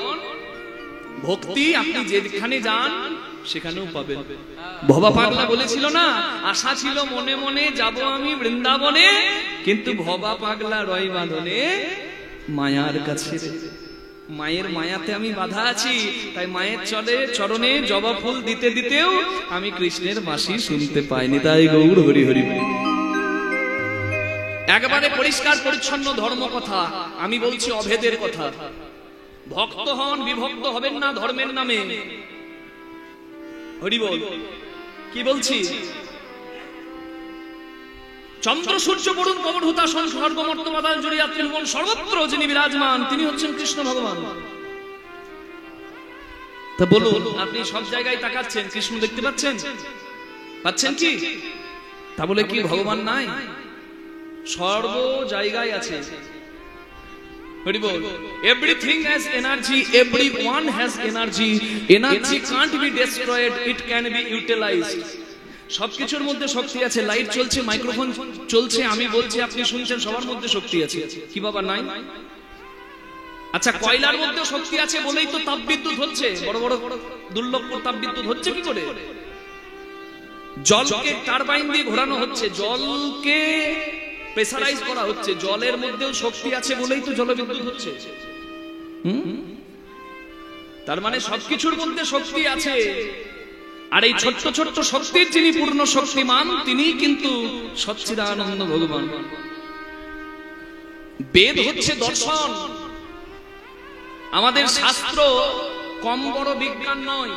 ভক্তি আপনি যেখানে যান সেখানেও পাবেন। ভবা পাগলা বলেছিল না, আশা ছিল মনে মনে যাব আমি বৃন্দাবনে, কিন্তু ভবা পাগলা রয় বাঁধনে মায়ার কাছে। মায়ের মায়াতে আমি বাধা আছি, তাই মায়ের চরণে জবা ফুল দিতে দিতেও আমি কৃষ্ণের বাঁশি শুনতে পাইনি। তাই গৌর হরি হরি। একেবারে পরিষ্কার পরিচ্ছন্ন ধর্ম কথা, আমি বলছি অভেদের কথা। ভক্ত হন, বিভক্ত হবেন না ধর্মের নামে। হরি বল। কি বলছি? চন্দ্র সূর্য বরুণ পবন হুতাসন স্বর্গ মর্ত পাতাল জুড়িয়া ত্রিভুবন, সর্বত্র যিনি বিরাজমান তিনি হচ্ছেন কৃষ্ণ ভগবান। তা বলুন, আপনি সব জায়গায় তাকাচ্ছেন, কৃষ্ণ দেখতে পাচ্ছেন? পাচ্ছেন কি? তা বলে কি ভগবান নাই? সর্ব জায়গায় আছে। হরি বল। Everything has energy, everyone has energy. Energy can't be destroyed, it can be utilized. সবকিছুর মধ্যে শক্তি আছে। লাইট চলছে, মাইক্রোফোন চলছে, আমি বলছি, আপনি শুনছেন, সবার মধ্যে শক্তি আছে। কি বাবা নাই? আচ্ছা, কয়লার মধ্যে শক্তি আছে বলেই তো তাপবিদ্যুৎ হচ্ছে, বড় বড় দুর্লভ তাপবিদ্যুৎ হচ্ছে কি করে? জলকে টারবাইন দিয়ে ঘোরানো হচ্ছে, জলকে প্রেসারাইজ করা হচ্ছে, জলের মধ্যেও শক্তি আছে বলেই তো জলবিদ্যুৎ হচ্ছে। তার মানে সবকিছুর মধ্যে শক্তি আছে। আর এই ছোট্ট ছোট্ট শক্তির যিনি পূর্ণ শক্তিমান, তিনি কিন্তু সচ্চিদানন্দ ভগবান। বেদ হচ্ছে দর্শন, আমাদের শাস্ত্র কম বড় বিজ্ঞান নয়,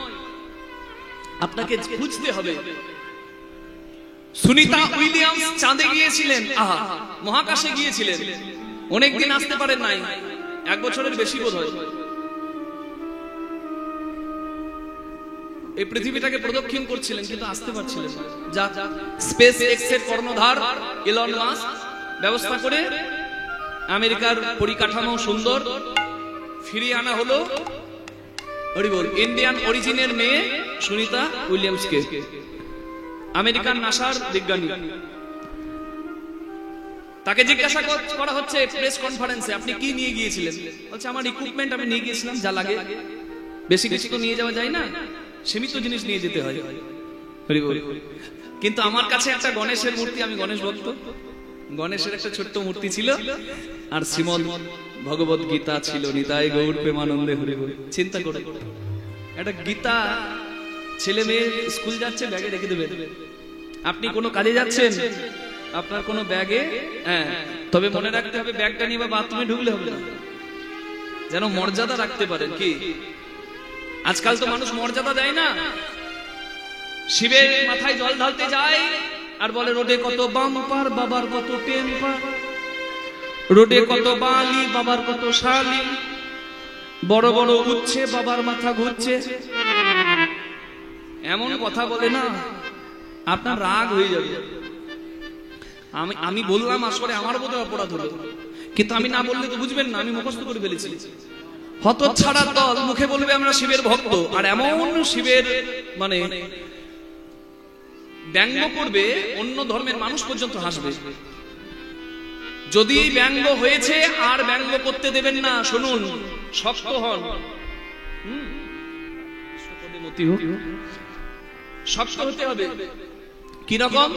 আপনাকে বুঝতে হবে। সুনিতা উইলিয়ামস চাঁদে গিয়েছিলেন, মহাকাশে গিয়েছিলেন, অনেকদিন আসতে পারেন নাই, 1 বছরের বেশি বোধ হয়। এই পৃথিবীটাকে প্রদক্ষিণ করছিলেন, কিন্তু আসতে পারছিলেন না। যা স্পেস এক্স এর কর্ণধার এলন মাস্ক ব্যবস্থা করে আমেরিকার পরিকাঠামো সুন্দর ফিরিয়ে আনা হলো ইন্ডিয়ান অরিজিনের মেয়ে সুনিতা উইলিয়ামসকে, আমেরিকান নাসার বিজ্ঞানী। তাকে জিজ্ঞাসা করা হচ্ছে প্রেস কনফারেন্সে, আপনি কি নিয়ে গিয়েছিলেন? বলছে আমার ইকুইপমেন্ট আমি নিয়ে গিয়েছিলাম যা লাগে, বেশি কিছু তো নিয়ে যাওয়া যায় না, সীমিত জিনিস নিয়ে যেতে হয়। কিন্তু আমার কাছে একটা গণেশের মূর্তি, আমি গণেশ ভক্ত, গণেশের একটা ছোট্ট মূর্তি ছিল, আর শ্রীমদ ভগবত গীতা ছিল, নিতাই গৌর প্রেমানন্দে হরি হরি। চিন্তা করে, একটা গীতা ছেলে মেয়ে স্কুল যাচ্ছে, ব্যাগে রেখে দেবে। আপনি কোনো কাজে যাচ্ছেন, আপনার কোনো ব্যাগে, হ্যাঁ, তবে মনে রাখতে হবে ব্যাগটা নিয়ে বা বাথরুমে ঢুকলে হবে না, যেন মর্যাদা রাখতে পারেন। কি আজকাল তো মানুষ মর্যাদা দেয় না, শিবের মাথায় জল ঢালতে যায় আর বলে রোডে কত বাম্পার, বাবার কত টেম্পার, রোডে কত বালি, বাবার কত শালি, বড় বড় উচ্ছে, বাবার মাথা ঘুরছে। এমন কথা বলে না, আপনার রাগ হয়ে যাবে। আমি বললাম আসলে আমার বোধহয় অপরাধ হলো, কিন্তু আমি না বললে তো বুঝবেন না, আমি মুখস্থ করে ফেলেছি। হতচ্ছাড়া দল মুখে বলবে আমরা শিবের ভক্ত, আর এমন শিবের মানে ব্যঙ্গ করবে, অন্য ধর্মের মানুষ পর্যন্ত হাসবে। যদি ব্যঙ্গ হয়েছে আর ব্যঙ্গ করতে দেবেন না, শুনুন, শক্ত হন, শক্ত হতে হবে। কিরকম?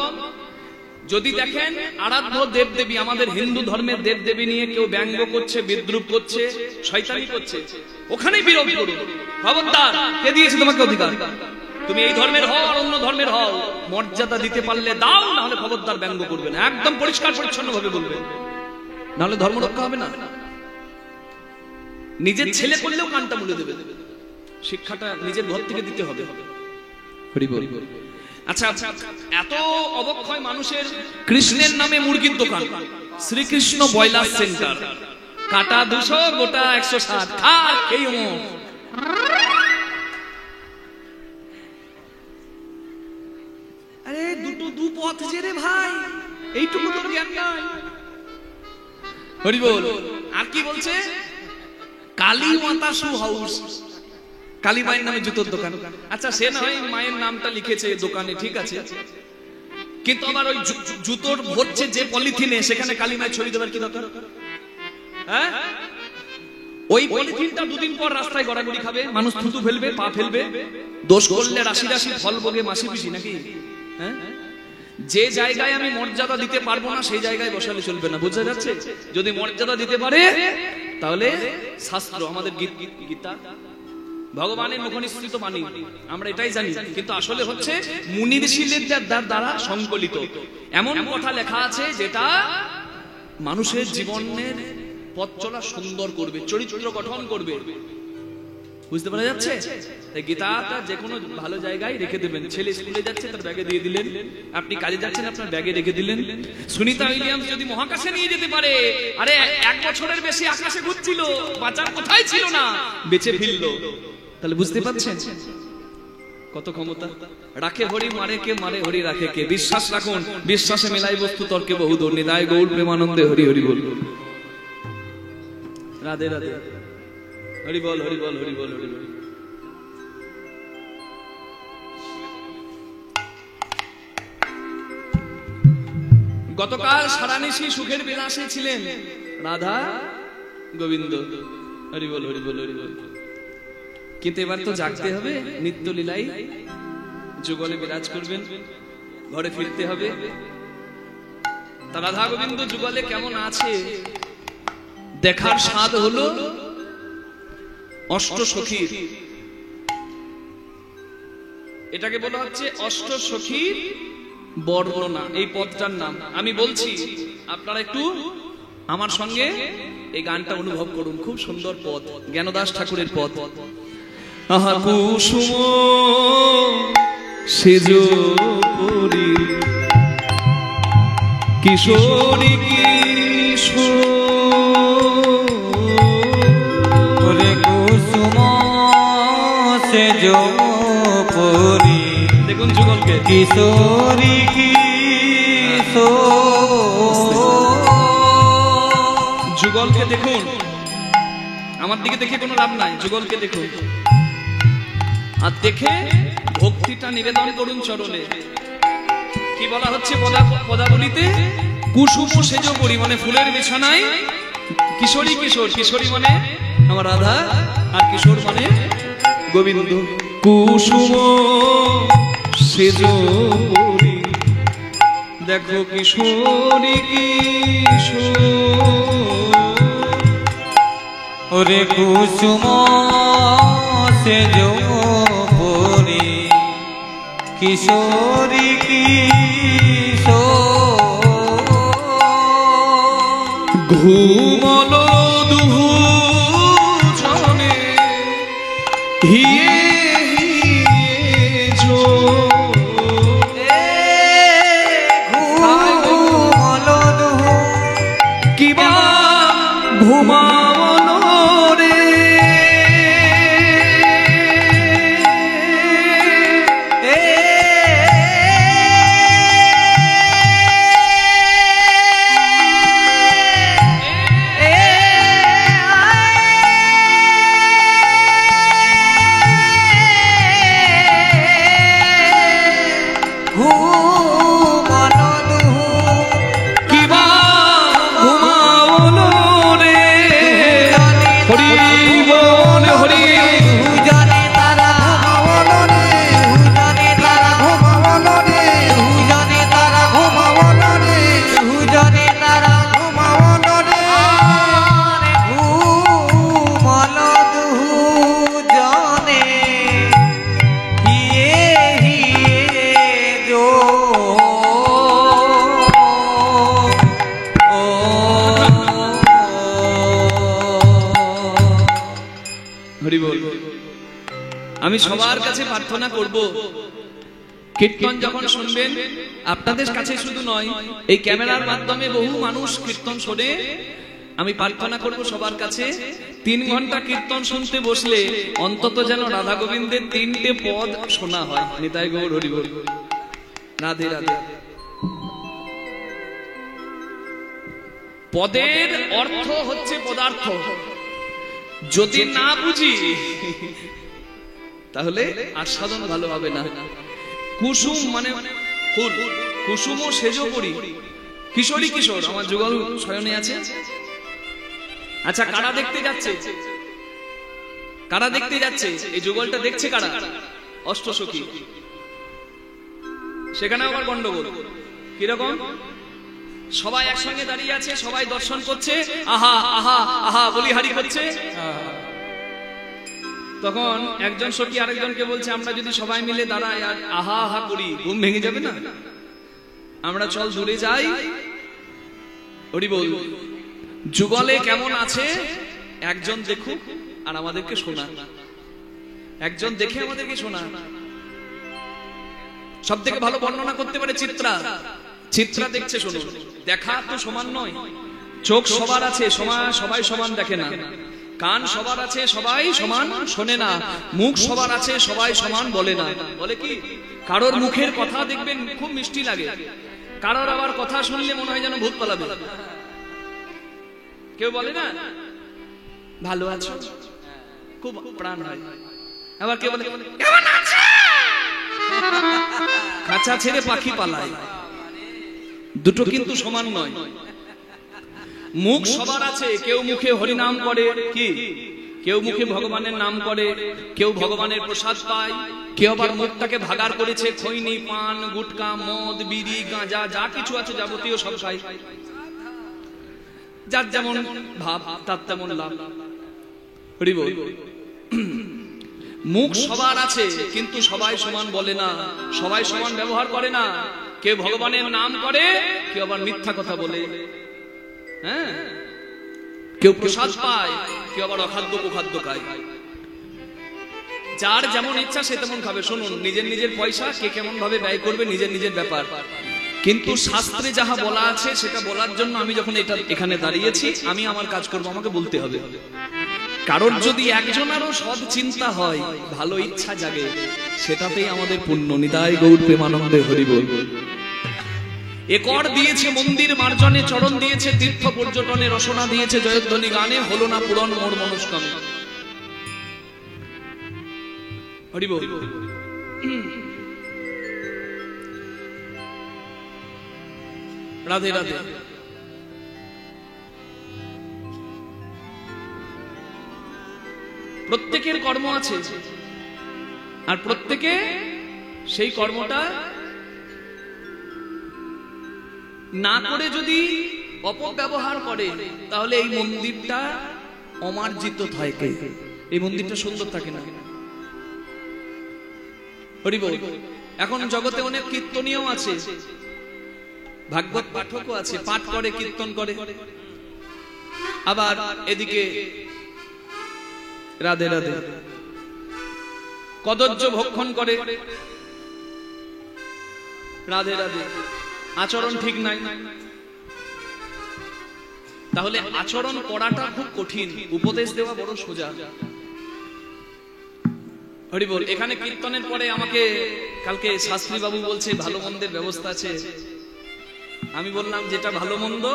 যদি দেখেন আরাধ্য দেবদেবী, আমাদের হিন্দু ধর্মের দেবদেবী নিয়ে কেউ ব্যঙ্গ করছে, বিদ্রুপ করছে, শয়তানি করছে, ওখানেই বিরোধ করুন। খবরদার, কে দিয়েছে তোমাকে অধিকার? তুমি এই ধর্মের হও আর অন্য ধর্মের হও, মর্যাদা দিতে পারলে দাও, না হলে খবরদার ব্যঙ্গ করবে না, একদম পরিষ্কার পরিচ্ছন্ন ভাবে বলবে, না হলে ধর্ম রক্ষা হবে না। নিজের ছেলে করলেও কানটা মুড়ে দেবে, শিক্ষাটা নিজের ঘর থেকে দিতে হবে। হরি বল। আচ্ছা, এত অবক্ষয় মানুষের, কৃষ্ণের নামে মুরগির দোকান, শ্রীকৃষ্ণ ব্রয়লার সেন্টার, কাটা 200, গোটা 160, আর এই আরে দুটো দু পথ যে রে ভাই, এইটুকু তোর জ্ঞান নাই। হরি বল। আর কি বলছে? কালী মাতা শু হাউস, কালী মায়ের নামে জুতোর দোকান। আচ্ছা, সে না হয় মায়ের নামটা লিখেছে দোকানে, ঠিক আছে, কিন্তু আবার ওই জুতোর ভরছে যে পলিথিনে, সেখানে কালী মায়ের ছবি দেবার কি দরকার? হ্যাঁ, ওই পলিথিনটা 2 দিন পর রাস্তায় গড়াগড়ি খাবে, মানুষ থুতু ফেলবে, পা ফেলবে, দোষ করলে রাশি রাশি ফল ভোগে মাসি পিসি, নাকি? হ্যাঁ, যে জায়গায় আমি মর্যাদা দিতে পারবো না সেই জায়গায় বসালে চলবে না, বুঝা যাচ্ছে? যদি মর্যাদা দিতে পারে তাহলে শাস্ত্র, আমাদের গীতা ভগবানের মুখনিসৃত বাণী, আমরা এটাই জানি, কিন্তু আসলে হচ্ছে মুনি ঋষিদের দ্বারা সংকলিত এমন কথা লেখা আছে যেটা মানুষের জীবনের পথ চলা সুন্দর করবে, চরিত্র গঠন করবে। বুঝতে পারা যাচ্ছে? তাই গীতাটা যে কোনো ভালো জায়গায় রেখে দেবেন। ছেলে স্কুলে যাচ্ছে, তার ব্যাগে দিয়ে দিলেন, আপনি কাজে যাচ্ছেন, আপনার ব্যাগে রেখে দিলেন। সুনিতা উইলিয়ামস যদি মহাকাশে নিয়ে যেতে পারে, আরে 1 বছরের বেশি আকাশে ঘুরছিল, বাঁচার কোথায় ছিল না, বেঁচে ফিরল, তাহলে বুঝতে পারছেন কত ক্ষমতা। রাখে হরি, মারে কে, মারে হরি, রাখে কে। বিশ্বাস রাখুন, বিশ্বাসে মেলাই বস্তু তর্কে বহুদূর। নিতাই গৌর প্রেমানন্দে হরি হরি বল। রাধে রাধে, হরি বল, হরি বল, হরি বল, হরি বল। গতকাল সারানিশি সুখের বিলাসে ছিলেন রাধা গোবিন্দ, হরি বল, হরি বল, হরি বল। কিন্তু এবার তো জাগতে হবে, নিত্য লীলাই যুগলে বিরাজ করবেন, ঘরে ফিরতে হবে। তা রাধা গোবিন্দ যুগলে কেমন আছে দেখার স্বাদ হলো অষ্ট সখীর। এটাকে বলা হচ্ছে অষ্টসখীর বর্ণনা। এই পদটার নাম আমি বলছি, আপনারা একটু আমার সঙ্গে এই গানটা অনুভব করুন। খুব সুন্দর পদ, জ্ঞানদাস ঠাকুরের পদ। আহা কুসুম সেজ পরি কিশোরী ওরে কুসুম সেজ পরি, দেখুন যুগলকে, কিশোরী যুগলকে দেখুন, আমার দিকে দেখে কোনো লাভ নাই, যুগলকে দেখুন আর দেখে ভক্তিটা নিবেদন করুন চরণে। কি বলা হচ্ছে পদাবলিতে? কুসুম সেজ পরি মানে ফুলের বিছানায় কিশোরী, কিশোর কিশোরী মানে আমার রাধা, আর কিশোর মানে গোবিন্দ। কুসুম সেজ পরি দেখো কিশোরী কিশোর, ওরে কুসুম সেজ পরি কিশোরী ঘুমল দুহু জনে হিয়ে কিবা ঘুমানো রে আমি সবার কাছে প্রার্থনা করব, কীর্তন যখন শুনবেন আপনাদের কাছে শুধু নয়, এই ক্যামেরার মাধ্যমে বহু মানুষ কীর্তন শোনে। আমি প্রার্থনা করব সবার কাছে, 3 ঘন্টা কীর্তন শুনতে বসলে অন্তত যেন রাধা গোবিন্দের 3টে পদ শোনা হয়। নিতাই গৌর হরি বল, রাধে রাধে। পদের অর্থ হচ্ছে পদার্থ, যদি না বুঝি তাহলে আস্বাদন ভালো হবে না। কুসুম মানে ফুল, কুসুম সেজ পরি কিশোরী কিশোর, আমার যুগল শয়নে আছে। আচ্ছা কারা দেখতে যাচ্ছে? কারা দেখতে যাচ্ছে? এই যুগলটা দেখছে কারা? অষ্টসখী। সেখানে আবার গন্ডগোল কিরকম? সবাই একসঙ্গে দাঁড়িয়ে আছে, সবাই দর্শন করছে, আহা আহা আহা বলিহারি করছে। তখন একজন সখী আরেকজনকে বলছে, আমরা যদি সবাই মিলে দাঁড়াই আর আহা আহা করি, ঘুম ভেঙে যাবে না? আমরা চল দূরে যাই, হরি বল। যুগলে কেমন আছে একজন দেখুক আর আমাদেরকে শোনা, একজন দেখে আমাদেরকে শোনা। সব থেকে ভালো বর্ণনা করতে পারে চিত্রা। চিত্রা দেখছে, শুনুন। দেখা তো সমান নয়, চোখ সবার আছে, সবাই সমান দেখে না। কান সবার আছে, সবাই সমান শোনে না। মুখ সবার আছে, সবাই সমান বলে না। বলে কি? কারোর মুখের কথা দেখবেন খুব মিষ্টি লাগে, কারোর আবার কথা শুনলে মনে হয় যেন ভূত পালাবে। কেউ বলে না ভালো আছো, খুব প্রাণ হয়। আবার কেউ বলে কেমন আছো, খাঁচা ছেড়ে পাখি পালায়। দুটো কিন্তু সমান নয়। মুখ সবার আছে, কেউ মুখে হরিনাম করে, কি কেউ মুখে ভগবানের নাম করে, কেউ ভগবানের প্রসাদ পায়, কেউ আবার মুখটাকে ভাগার করেছে, খৈনি, পান, গুটকা, মদ, বিড়ি, গাঁজা, যা কিছু আছে যাবতীয় সব খায়। যার যেমন ভাব তার তেমন লাভ। হরি বল। মুখ সবার আছে, কিন্তু সবাই সমান বলে না, সবাই সমান ব্যবহার করে না। কেউ ভগবানের নাম করে, কেউ আবার মিথ্যা কথা বলে। হ্যাঁ, কেউ প্রসাদ পায়, কেউ আবার অখাদ্য কুখাদ্য খায়। যার যেমন ইচ্ছা সে তেমন খাবে। শুনুন, নিজের নিজের পয়সা কে কেমন ভাবে ব্যয় করবে নিজের নিজের ব্যাপার, কিন্তু শাস্ত্রে যাহা বলা আছে সেটা বলার জন্য আমি যখন এটা এখানে দাঁড়িয়েছি, আমি আমার কাজ করবো, আমাকে বলতে হবে। কারোর যদি একজনেরও সৎ চিন্তা হয়, ভালো ইচ্ছা জাগে, সেটাতেই আমাদের পুণ্য। নিতাই গৌর প্রেমানন্দে হরি বল। একর দিয়েছে মন্দির মার্জনে, চরণ দিয়েছে তীর্থ পর্যটনে, রসনা দিয়েছে জয়ধ্বনি গানে, হলো না পূরণ মোর মনস্কামনা। হরি বল। রাধে রাধে। প্রত্যেকের কর্ম আছে, আর প্রত্যেকে সেই কর্মটা না করে যদি অপব্যবহার করে, তাহলে এই মন্দিরটা অমার্জিত থাকে, এই মন্দিরটা সুন্দর থাকে না। হরি বল। এখন জগতে অনেক কীর্তনীয় আছে, ভাগবত পাঠকও আছে, পাঠ করে, কীর্তন করে, আবার এদিকে রাধে রাধে কদর্য ভক্ষণ করে, রাধে রাধে, আচরণ ঠিক নাই। তাহলে আচরণ করাটা খুব কঠিন, উপদেশ দেওয়া বড় সোজা। হরি বল। এখানে কীর্তনের পরে আমাকে কালকে শাস্ত্রী বাবু বলছে ভালো মন্দের ব্যবস্থা আছে। আমি বললাম যেটা ভালো মন্দ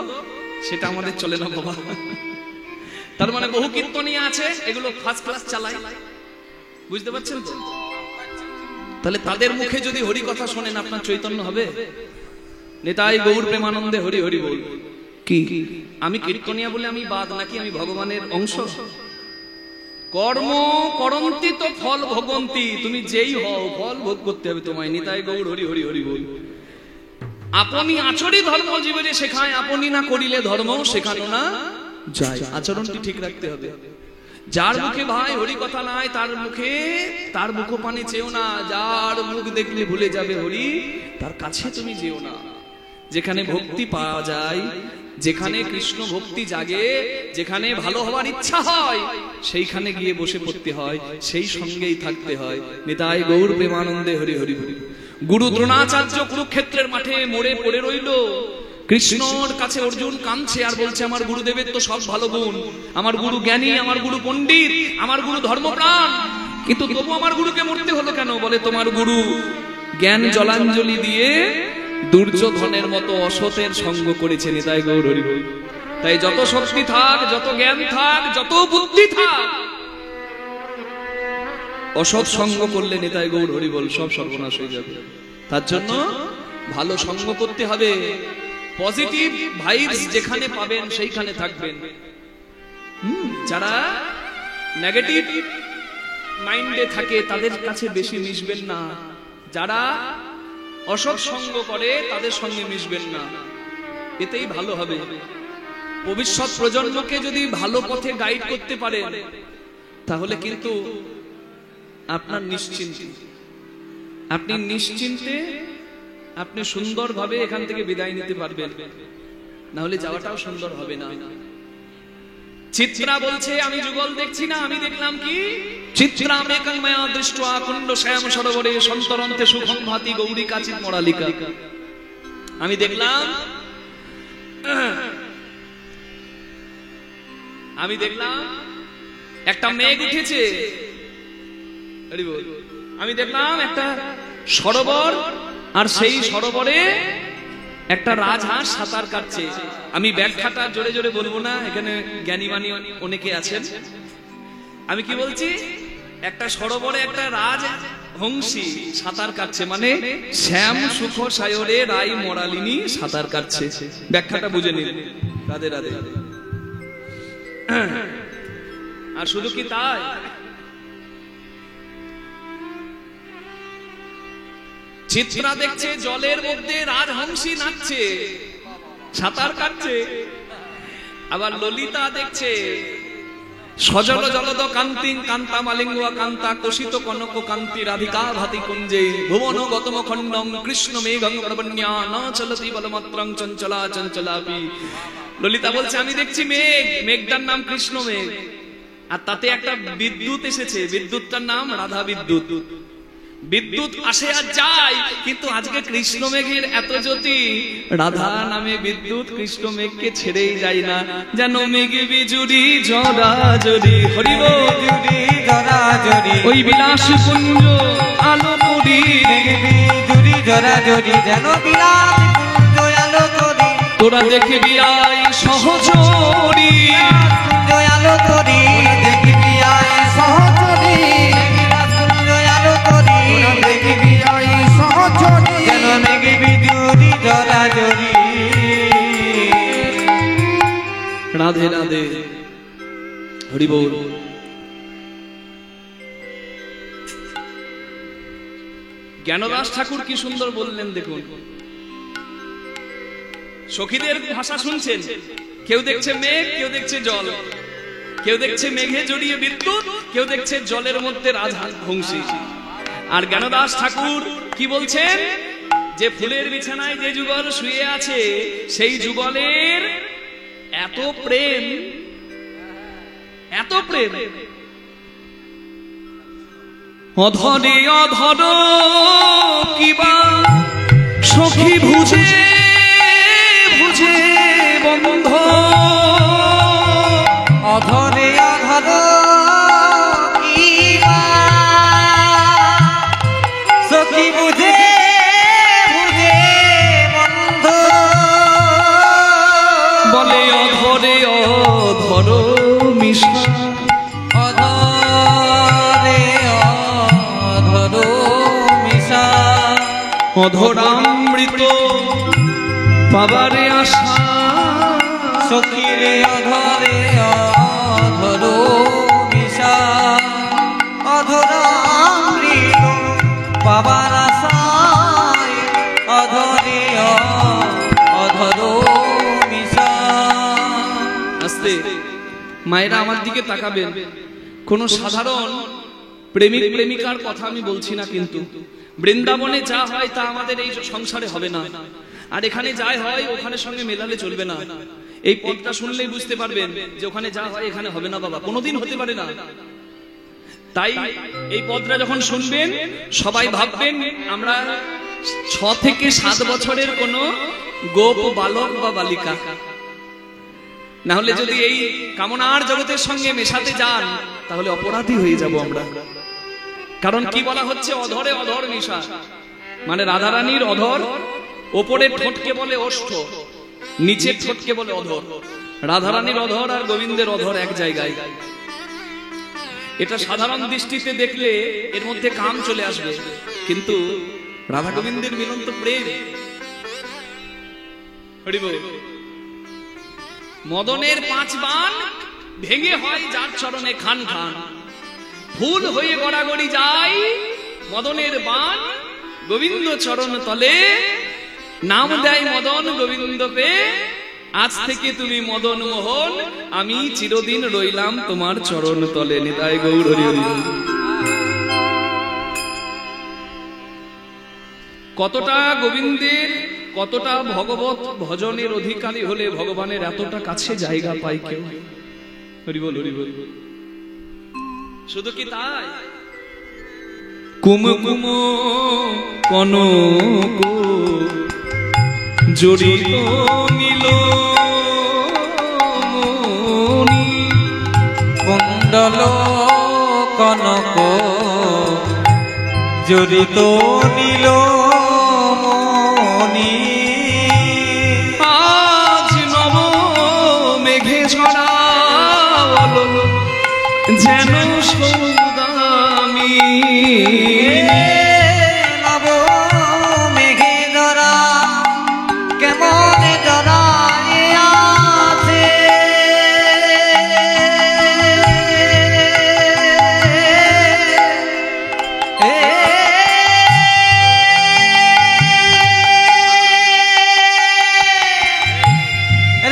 সেটা আমাদের চলে না বাবা। তার মানে বহু কীর্তনীয় আছে, এগুলো ফার্স্ট ক্লাস চালায়, বুঝতে পারছেন তো? তাহলে তাদের মুখে যদি হরি কথা শোনেন, আপনার চৈতন্য হবে। নিতাই গৌর প্রেমানন্দে হরি হরি বল। কি আমি কীর্তনিয়া বলে আমি বাদ নাকি? আমি ভগবানের অংশ। কর্ম করন্তি তো ফল ভোগন্তি, তুমি যেই হও ফল ভোগ করতে হবে তোমায়। নিতাই গৌর হরি হরি হরি বল। আপনি আচরি ধর্ম জীবনে শেখায়, আপনি না করিলে ধর্ম শেখানো না যায়। আচরণটি ঠিক রাখতে হবে। যার মুখে ভাই হরি কথা নাই, তার মুখপানে চেও না। যার মুখ দেখলে ভুলে যাবে হরি, তার কাছে তুমি যেও না। যেখানে ভক্তি পাওয়া যায়, যেখানে কৃষ্ণ ভক্তি জাগে, যেখানে ভালো হওয়ার ইচ্ছা হয়, সেইখানে গিয়ে বসে পড়তে হয়, সেই সঙ্গেই থাকতে হয়। নিতাই গৌর প্রেমানন্দে হরি হরি হরি। গুরু দ্রোণাচার্য কুরুক্ষেত্রের মাঠে মরে পড়ে রইল। কৃষ্ণর কাছে অর্জুন কাঁদছে আর বলছে আমার গুরুদেবের তো সব ভালো গুণ, আমার গুরু জ্ঞানী, আমার গুরু পণ্ডিত, আমার গুরু ধর্মপ্রাণ, কিন্তু তবু আমার গুরুকে মরতে হলো কেন? বলে তোমার গুরু জ্ঞান জলাঞ্জলি দিয়ে দুর্যোধনের মতো অসতের সঙ্গ করেছে। নিতাই গৌর হরি বল। তাই যত শক্তি থাক, যত জ্ঞান থাক, যত বুদ্ধি থাক, অসৎ সঙ্গ করলে নিতাই গৌর হরি বল সব সর্বনাশ হয়ে যাবে। তার জন্য ভালো সঙ্গ করতে হবে। পজিটিভ ভাইবস যেখানে পাবেন সেইখানে থাকবেন। যারা নেগেটিভ মাইন্ডে থাকে তাদের কাছে বেশি মিশবেন না। যারা অসৎ সঙ্গ করে তাদের সঙ্গে মিশবেন না, এতেই ভালো হবে। ভবিষ্যৎ প্রজন্মকে যদি ভালো পথে গাইড করতে পারেন, তাহলে কিন্তু আপনার নিশ্চিন্তে, আপনি নিশ্চিন্তে আপনি সুন্দরভাবে এখান থেকে বিদায় নিতে পারবেন, না হলে যাওয়াটাও সুন্দর হবে না। চিত্রা বলছে আমি যুগল দেখছি না, আমি দেখলাম কি চিত্রা মেকং মায়া দৃষ্টা কুণ্ড শ্যাম সরোবরে সন্তরন্তে সুখং ভাতি গৌরী কাচিত মরালিকা। আমি দেখলাম একটা মেঘ উঠেছে, আমি দেখলাম একটা সরোবর, আর সেই সরোবরে একটা রাজহাঁস সাঁতার কাটছে। আমি ব্যাখ্যাটা জোরে জোরে বলবো না, এখানে জ্ঞানী মানী অনেকে আছেন। আমি কি বলছি, একটা সরোবরে একটা রাজহংসী সাঁতার কাটছে, মানে শ্যাম সুখ সায়রে রাই মরালিনী সাঁতার কাটছে। ব্যাখ্যাটা বুঝে নিন। রাধে রাধে। আর শুধু কি তাই, চিত্রা দেখছে জলের মধ্যে রাজহংসী নাচছে, সাঁতার কাটছে। আবার ললিতা দেখছে সজল জলদ কান্তিং কান্তা মালিঙ্গা কান্তা কোশিত কনক কান্তি রাধিকা ভাতি কুঞ্জে ভুবন গতম খণ্ডম কৃষ্ণ মেঘং গর্বণ্যা ন চলতি বলমাত্রং চঞ্চলা চঞ্চলাপি। ললিতা বলছে আমি দেখছি মেঘ, মেঘটার নাম কৃষ্ণ মেঘ, আর তাতে একটা বিদ্যুৎ এসেছে, বিদ্যুৎটার নাম রাধা বিদ্যুৎ। বিদ্যুৎ আসে আর যায়, কিন্তু আজকে কৃষ্ণ মেঘের এত জ্যোতি, রাধা নামে বিদ্যুৎ কৃষ্ণ মেঘকে ছেড়েই যায় না। যেন মেঘ বিজুরি জরাজরি, হরি বল জরাজরি, ওই বিলাস কুঞ্জ আলো করি, বিজুরি জরাজরি, যেন বিলাস কুঞ্জ আলো করি, তোরা দেখবি আই সহচরি, কুঞ্জ আলো করি, দেখবি আই সহচরি, যেন মেঘ বিজুরি জরাজরি। রাধে রাধে, হরি বল। জ্ঞানদাস ঠাকুর কি সুন্দর বললেন দেখুন। সখীদের ভাষা শুনছেন, কেউ দেখছে মেঘ, কেউ দেখছে জল, কেউ দেখছে মেঘে জড়িয়ে বিদ্যুৎ, কেউ দেখছে জলের মধ্যে রাধা বংশী। আর জ্ঞানদাস ঠাকুর কি বলছেন, যে ফুলের বিছানায় যে যুগল শুয়ে আছে, সেই যুগলের এত প্রেম, এত প্রেম, অধরে অধর কিবা সখী বুঝে বুঝে বন্ধ, অধরে অধর কিবা সখী বুঝে বুঝে বন্ধ, বলে অধরে অধর মিশা, অধরে অধর মিশা, অধরামৃত পাবারে আশা, সখীরে অধরে অধর মিশা, অধরামৃত পাবার আশায়, অধরে অধর মিশা। আস্তে মায়েরা আমার দিকে তাকাবেন। কোন সাধারণ প্রেমিক প্রেমিকার কথা আমি বলছি না, কিন্তু বৃন্দাবনে যা হয় তা আমাদের এই সংসারে হবে না, আর এখানে যাই হয় ওখানে সঙ্গে মেলালে চলবে না। এই পদটা শুনলেই বুঝতে পারবেন যে ওখানে যা হয় এখানে হবে না বাবা, কোনোদিন হতে পারে না। তাই এই পদটা যখন শুনবেন সবাই ভাববেন আমরা 6 থেকে 7 বছরের কোন গোপ বালক বা বালিকা। না হলে যদি এই কামনার জগতের সঙ্গে মেশাতে যান তাহলে অপরাধী হয়ে যাব আমরা। কারণ কি বলা হচ্ছে, অধরে অধর মিশা, মানে রাধারানীর অধর, ওপরের ঠোঁটকে বলে ওষ্ঠ, নিচের ঠোঁটকে বলে অধর। রাধারানীর অধর আর গোবিন্দের অধর এক জায়গায়। এটা সাধারণ দৃষ্টিতে দেখলে এর মধ্যে কাম চলে আসবে, কিন্তু রাধা গোবিন্দের মিলন তো প্রেম। হরি বল। মদনের 5 বাণ ভেঙে হয় যার চরণে খান খান, ফুল হয়ে গড়াগড়ি যায় মদনের বাণ গোবিন্দ চরণ তলে, নাম দেয় মদন গোবিন্দ পে, আজ থেকে তুমি মদন মোহন, আমি চিরদিন রইলাম তোমার চরণ তলে। নিতাই গৌর হরি হরি। কতটা গোবিন্দের, কতটা ভগবত ভজনের অধিকারী হলে ভগবানের এতটা কাছে জায়গা পায় কেউ। হরি বল হরি বল। শুধু কি তাই, কুমকুম কনক জড়িত নীল মণি, কুণ্ডল কনক জড়িত নীল মণি, আজ নব মেঘে ছড়ালো যেন সৌদামি, নব মেঘে ধরা কেমন জড়ায় আছে,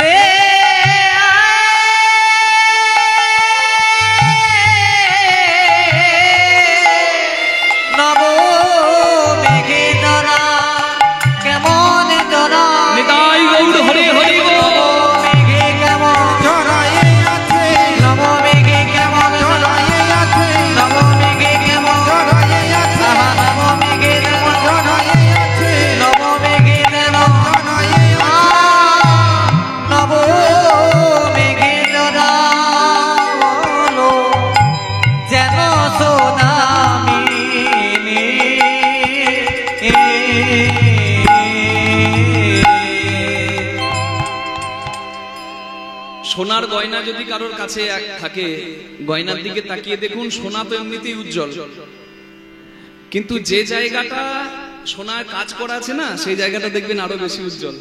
রে সোনার গয়না যদি কারোর কাছে থাকে, গয়নার দিকে তাকিয়ে দেখুন, সোনা তো এমনিতেই উজ্জ্বল, কিন্তু যে জায়গাটা সোনার কাজ করা আছে না, সেই জায়গাটা দেখবেন আরো বেশি উজ্জ্বল।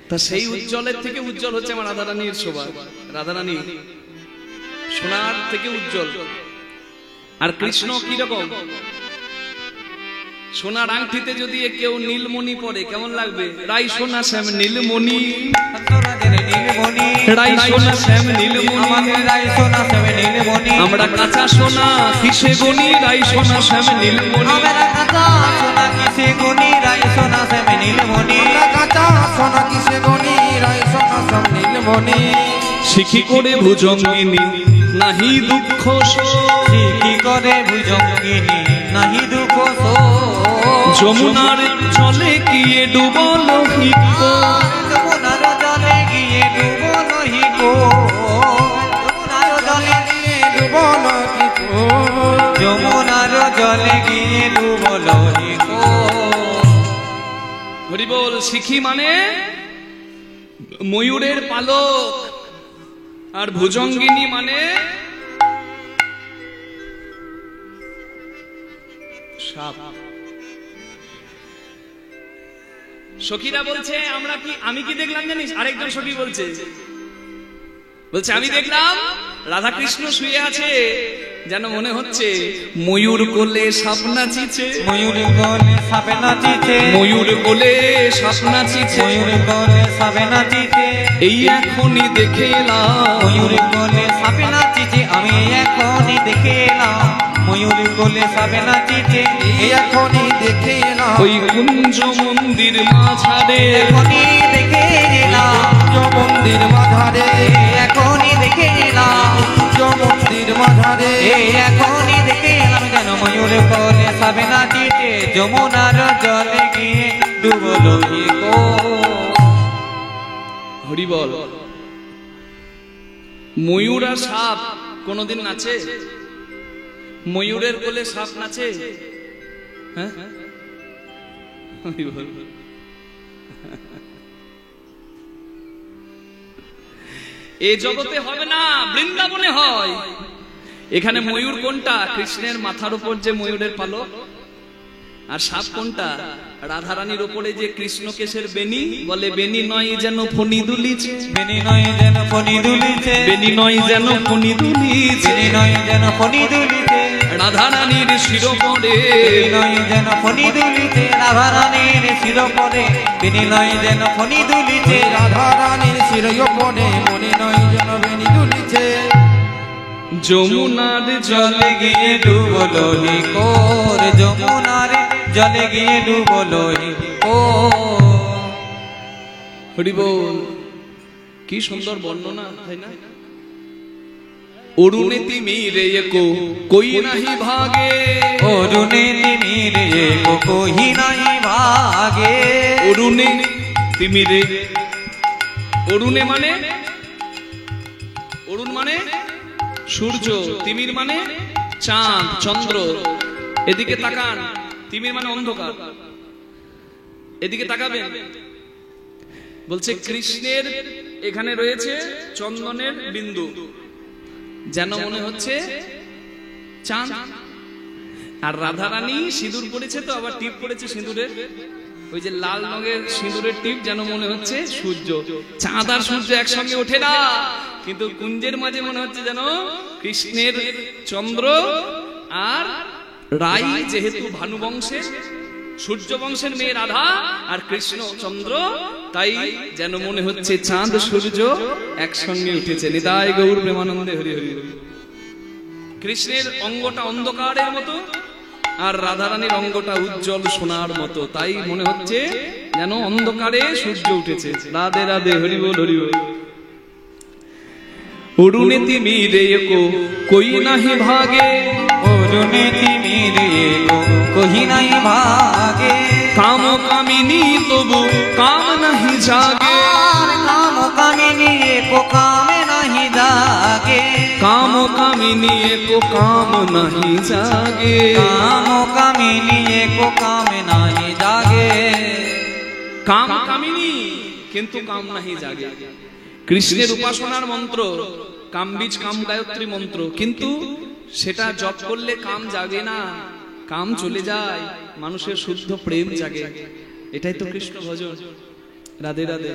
তা সেই উজ্জ্বলের থেকে উজ্জ্বল হচ্ছে আমার রাধারানীর শোভা। রাধারানী সোনার থেকে উজ্জ্বল। আর কৃষ্ণ কি রকম? সোনার আংটিতে যদি কেউ নীলমণি পরে কেমন লাগবে? রাই সোনা শ্যাম নীলমণি, রাই সোনা শ্যাম নীলমণি, আমরা কাঁচা সোনা কিসে গনি, রাই সোনা শ্যাম নীলমণি, শিখি করে ভুজঙ্গিনী নাহি দুঃখ, শিখি করে ভুজঙ্গিনী নাহি দুঃখ, যমুনার জলে গিয়ে ডুবল হিক, যমুনার জলে গিয়ে ডুবল হিক, যমুনার জলে গিয়ে ডুবল হিক, যমুনার জলে গিয়ে ডুবল হিক। হরি বল। শিখি মানে ময়ূরের পালক, আর ভুজঙ্গিনী মানে সাপ। সখীরা বলছে আমি কি দেখলাম জানিস? আরেকজন সখী বলছে আমি দেখলাম রাধা কৃষ্ণ শুয়ে আছে, যেন মনে হচ্ছে ময়ূর কোলে সাপ নাচিছে, ময়ূর কোলে সাপ নাচিছে, ময়ূর কোলে সাপ নাচিছে, ময়ূর কোলে সাপ নাচিছে, এই এখনই দেখে এলাম, ময়ূর কোলে সাপ নাচিছে, আমি এখনই দেখে এলাম, ময়ূর কোলে সাপ নাচিছে, এই এখনই দেখে এলাম, ওই কুঞ্জ মন্দির মাঝারে, এখনই দেখে এলাম, কুঞ্জ মন্দির মাঝারে, এখনই দেখে এলাম, কুঞ্জ মন্দির মাঝারে, এখনই দেখে এলাম, যেন ময়ূর কোলে সাপ নাচিছে, যমুনার জলে গিয়ে ডুবল হিক। হরি বল। ময়ূর আর সাপ কোনদিন নাচে? ময়ূরের কোলে সাপ নাচে? হ্যাঁ, হরি বল। এই জগতে হবে না, বৃন্দাবনে হয়। এখানে ময়ূর কোনটা? কৃষ্ণের মাথার উপর যে ময়ূরের পালক। আর সাপ কোনটা? রাধারানীর উপরে যে কৃষ্ণ কেশের বেনি, বলে বেনি নয় যেন ফণি দুলিছে, বেনি নয় যেন ফণি দুলিছে, বেনি নয় যেন ফণি দুলিছে, বেনি নয় যেন ফণি দুলিছে, রাধারানীর শিরোপরে, বেনি নয় যেন ফণি দুলিছে, রাধারানীর শিরোপরে, বেনি নয় যেন ফণি দুলিছে, রাধারানীর শিরোপরে, মনে নয় যেন বেনি দুলিছে, যমুনার জলে গিয়ে ডুবল হিক, যমুনার জলে গিয়ে ডুবল হিক। হরি বল। কি সুন্দর বর্ণনা, তাই না? অরুণে তিমিরে একো কই নাহি ভাগে, অরুণে তিমিরে একো কই নাহি ভাগে, অরুণে তিমিরে, অরুণে মানে অরুণ মানে সূর্য, তিমির মানে চাঁদ চন্দ্র। এদিকে তাকান, তিমির মানে অন্ধকার, এদিকে তাকাবেন। বলছে কৃষ্ণের এখানে রয়েছে চন্দনের বিন্দু, যেন মনে হচ্ছে চাঁদ। আর রাধারানী সিঁদুর পড়েছে, তো আবার টিপ পড়েছে সিঁদুরের, ওই যে লাল রঙের সিঁদুরের টিপ, যেন মনে হচ্ছে সূর্য। চাঁদ আর সূর্য একসঙ্গে ওঠে না, কিন্তু কুঞ্জের মাঝে মনে হচ্ছে যেন কৃষ্ণের চন্দ্র আর রাই, যেহেতু ভানু বংশের, সূর্য বংশের মেয়ে রাধা, আর কৃষ্ণ চন্দ্র, তাই যেন মনে হচ্ছে চাঁদ সূর্য একসঙ্গে উঠেছে। নিতাই গৌর প্রেমানন্দে হরি হরি। কৃষ্ণের অঙ্গটা অন্ধকারের মতো, আর রাধারানীর অঙ্গটা উজ্জ্বল সোনার মতো, তাই মনে হচ্ছে যেন অন্ধকারে সূর্য উঠেছে। রাধে রাধে, হরি বল হরি বল। অরুণে তিমিরে একো কই নাহি ভাগে, অরুণে তিমিরে একো কই নাহি ভাগে, কাম কামিনী তবু কাম নাহি জাগে, কাম কামিনী একো কাম নাহি জাগে, কাম কামিনী একো কাম নাহি জাগে, কাম কামিনী একো কাম নাহি জাগে, কাম কামিনী কিন্তু কাম নাহি জাগে। কৃষ্ণের উপাসনার মন্ত্র কাম বীজ কাম গায়ত্রী মন্ত্র, কিন্তু সেটা জপ করলে কাম জাগে না, কাম চলে যায়, মানুষের শুদ্ধ প্রেম জাগে। এটাই তো কৃষ্ণ ভজন। রাধে রাধে।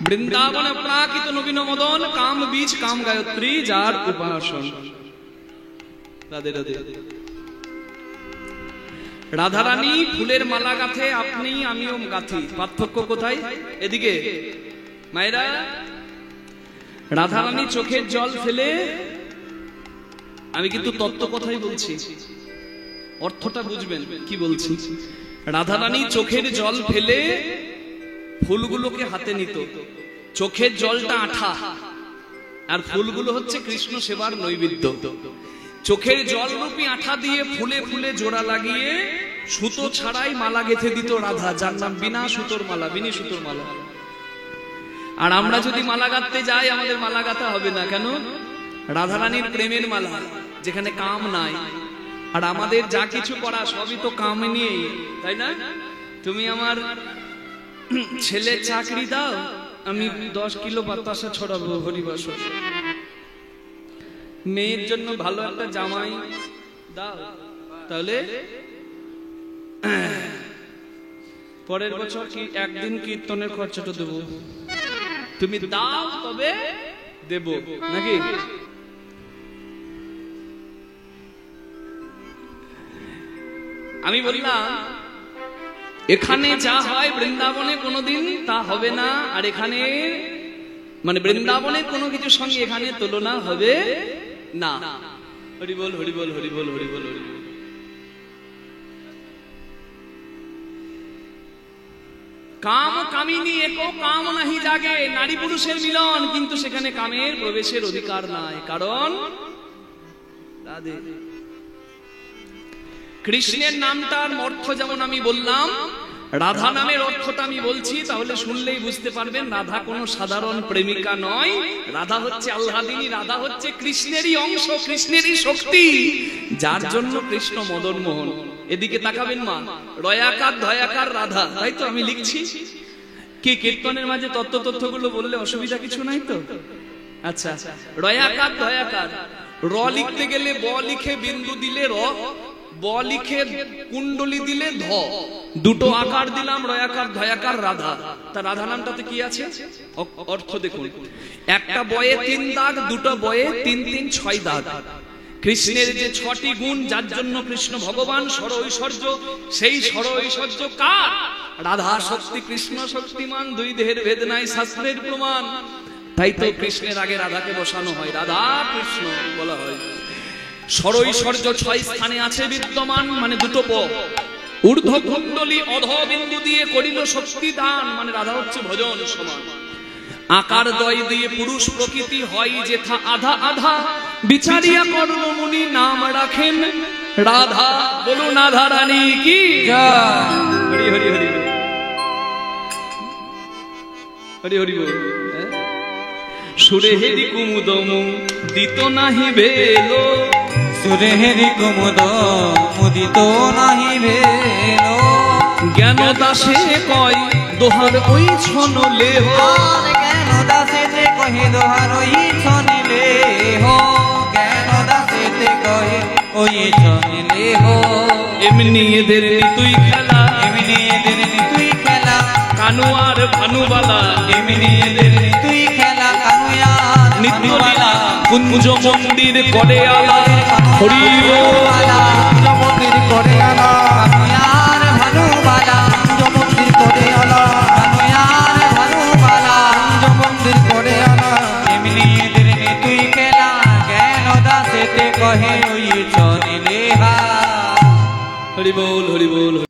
বৃন্দাবনে প্রাকৃত নবীন মদন, কাম বীজ কাম গায়ত্রী যার উপাসন। রাধে রাধে। রাধারানী ফুলের মালা গাঁথে, আপনি আমিও গাঁথি, পার্থক্য কোথায়? এদিকে মায়েরা, রাধারানী চোখের জল ফেলে, আমি কিন্তু তত্ত্ব কথাই বলছি, অর্থটা বুঝবেন কি বলছি। রাধারানী চোখের জল ফেলে ফুলগুলোকে হাতে নিত, চোখের জলটা আঠা আর ফুলগুলো হচ্ছে কৃষ্ণ সেবার নৈবেদ্য। চোখের জল রূপী আঠা দিয়ে ফুলে ফুলে জোড়া লাগিয়ে সুতো ছাড়াই মালা গেঁথে দিত রাধা, যার নাম বিনা সুতোর মালা, বিনি সুতোর মালা। আর আমরা যদি মালা গাঁথতে যাই, আমাদের মালা গাঁথা হবে না। কেন? রাধারানীর প্রেমের মালা, যেখানে কাম নাই। আর আমাদের যা কিছু করা সবই তো কাম নিয়েই, তাই না? তুমি আমার ছেলে চাকরি দাও, আমি 10 কিলো বাতাসা ছড়াবো হরিবাসর। মেয়ের জন্য ভালো একটা জামাই দাও, তাহলে পরের বছর কি একদিন কীর্তনের খরচাটা দেবো। তুমি দাও তবে দেব, নাকি? আমি বললাম এখানে যা হয় বৃন্দাবনে কোনোদিন তা হবে না। আর এখানে মানে বৃন্দাবনের কোনো কিছুর সঙ্গে এখানে তুলনা হবে না। হরি বল হরি বল হরি বল হরি বল হরি বল। কাম কামিনী একো কাম নাহি জাগে, নারী পুরুষের মিলন, কিন্তু সেখানে কামের প্রবেশের অধিকার নাই। কারণ রাধে। কৃষ্ণের নামটার অর্থ যেমন আমি বললাম, রাধা নামের অর্থটা আমি বলছি, তাহলে শুনলেই বুঝতে পারবেন রাধা কোনো সাধারণ প্রেমিকা নয়। রাধা হচ্ছে আল্লাদিনী, রাধা হচ্ছে কৃষ্ণেরই অংশ, কৃষ্ণেরই শক্তি, যার জন্য কৃষ্ণ মদন মোহন। এদিকে তাকাবেন মা, রয়াকার ধয়াকার রাধা, তাই তো আমি লিখছি। কি কীর্তনের মাঝে তথ্যগুলো বললে অসুবিধা কিছু নাই তো? আচ্ছা, রয়াকার ধয়াকার। র লিখতে গেলে ব লিখে বিন্দু দিলে র, ব লিখে কুণ্ডলী দিলে ধ, দুটো আকার দিলাম রয়াকার ধয়াকার রাধা। তা রাধা নামটাতে কি আছে? অর্থ দেখুন, একটা বয়ে 3 দাগ, দুটো বয়ে 3 3 6 দাগ। কৃষ্ণের যে 6টি গুণ, যার জন্য কৃষ্ণ ভগবান, স্বর ঐশ্বর্য, সেই স্বর ঐশ্বর্য কার? রাধা শক্তি, কৃষ্ণ শক্তিমান, 2 দেহের ভেদ নাই, শাস্ত্রের প্রমাণ। তাই তো কৃষ্ণের আগে রাধাকে বসানো হয়, রাধা কৃষ্ণ বলা হয়। স্বর ঐশ্বর্য 6 স্থানে আছে বিদ্যমান, মানে দুটো প। ঊর্ধ্ব কুণ্ডলী অধ বিন্দু দিয়ে করিল শক্তি দান, মানে রাধা হচ্ছে ভজন সমান। আকার দ্বয় দিয়ে পুরুষ প্রকৃতি হয় যেথা আধা আধা, বিচারিয়া কর্মমুনি নাম রাখেন রাধা। বলুন রাধা রানী কি হরি হরি হরি হরি হরি বল। সুরে হেরি কুমুদম দিত নাহি বেলো, সুরে হেরি কুমুদ মুদিত নাহি বেলো। জ্ঞান দাসে কয় দোহার ওই ছনলে হো, জ্ঞান দাসে কহে দোহার ওই ছনিলে হো, জ্ঞান দাসে কহে ওই ছনিলে হো। এমনি এদের তুই খেলা, এমনি এদের তুই খেলা, কানুয়ার ভানুবালা, এমনি এদের তুই খেলা, কানুয়ার নিত্যলীলা কুঞ্জ মন্দির করে আলা, হরি ও মন্দির করে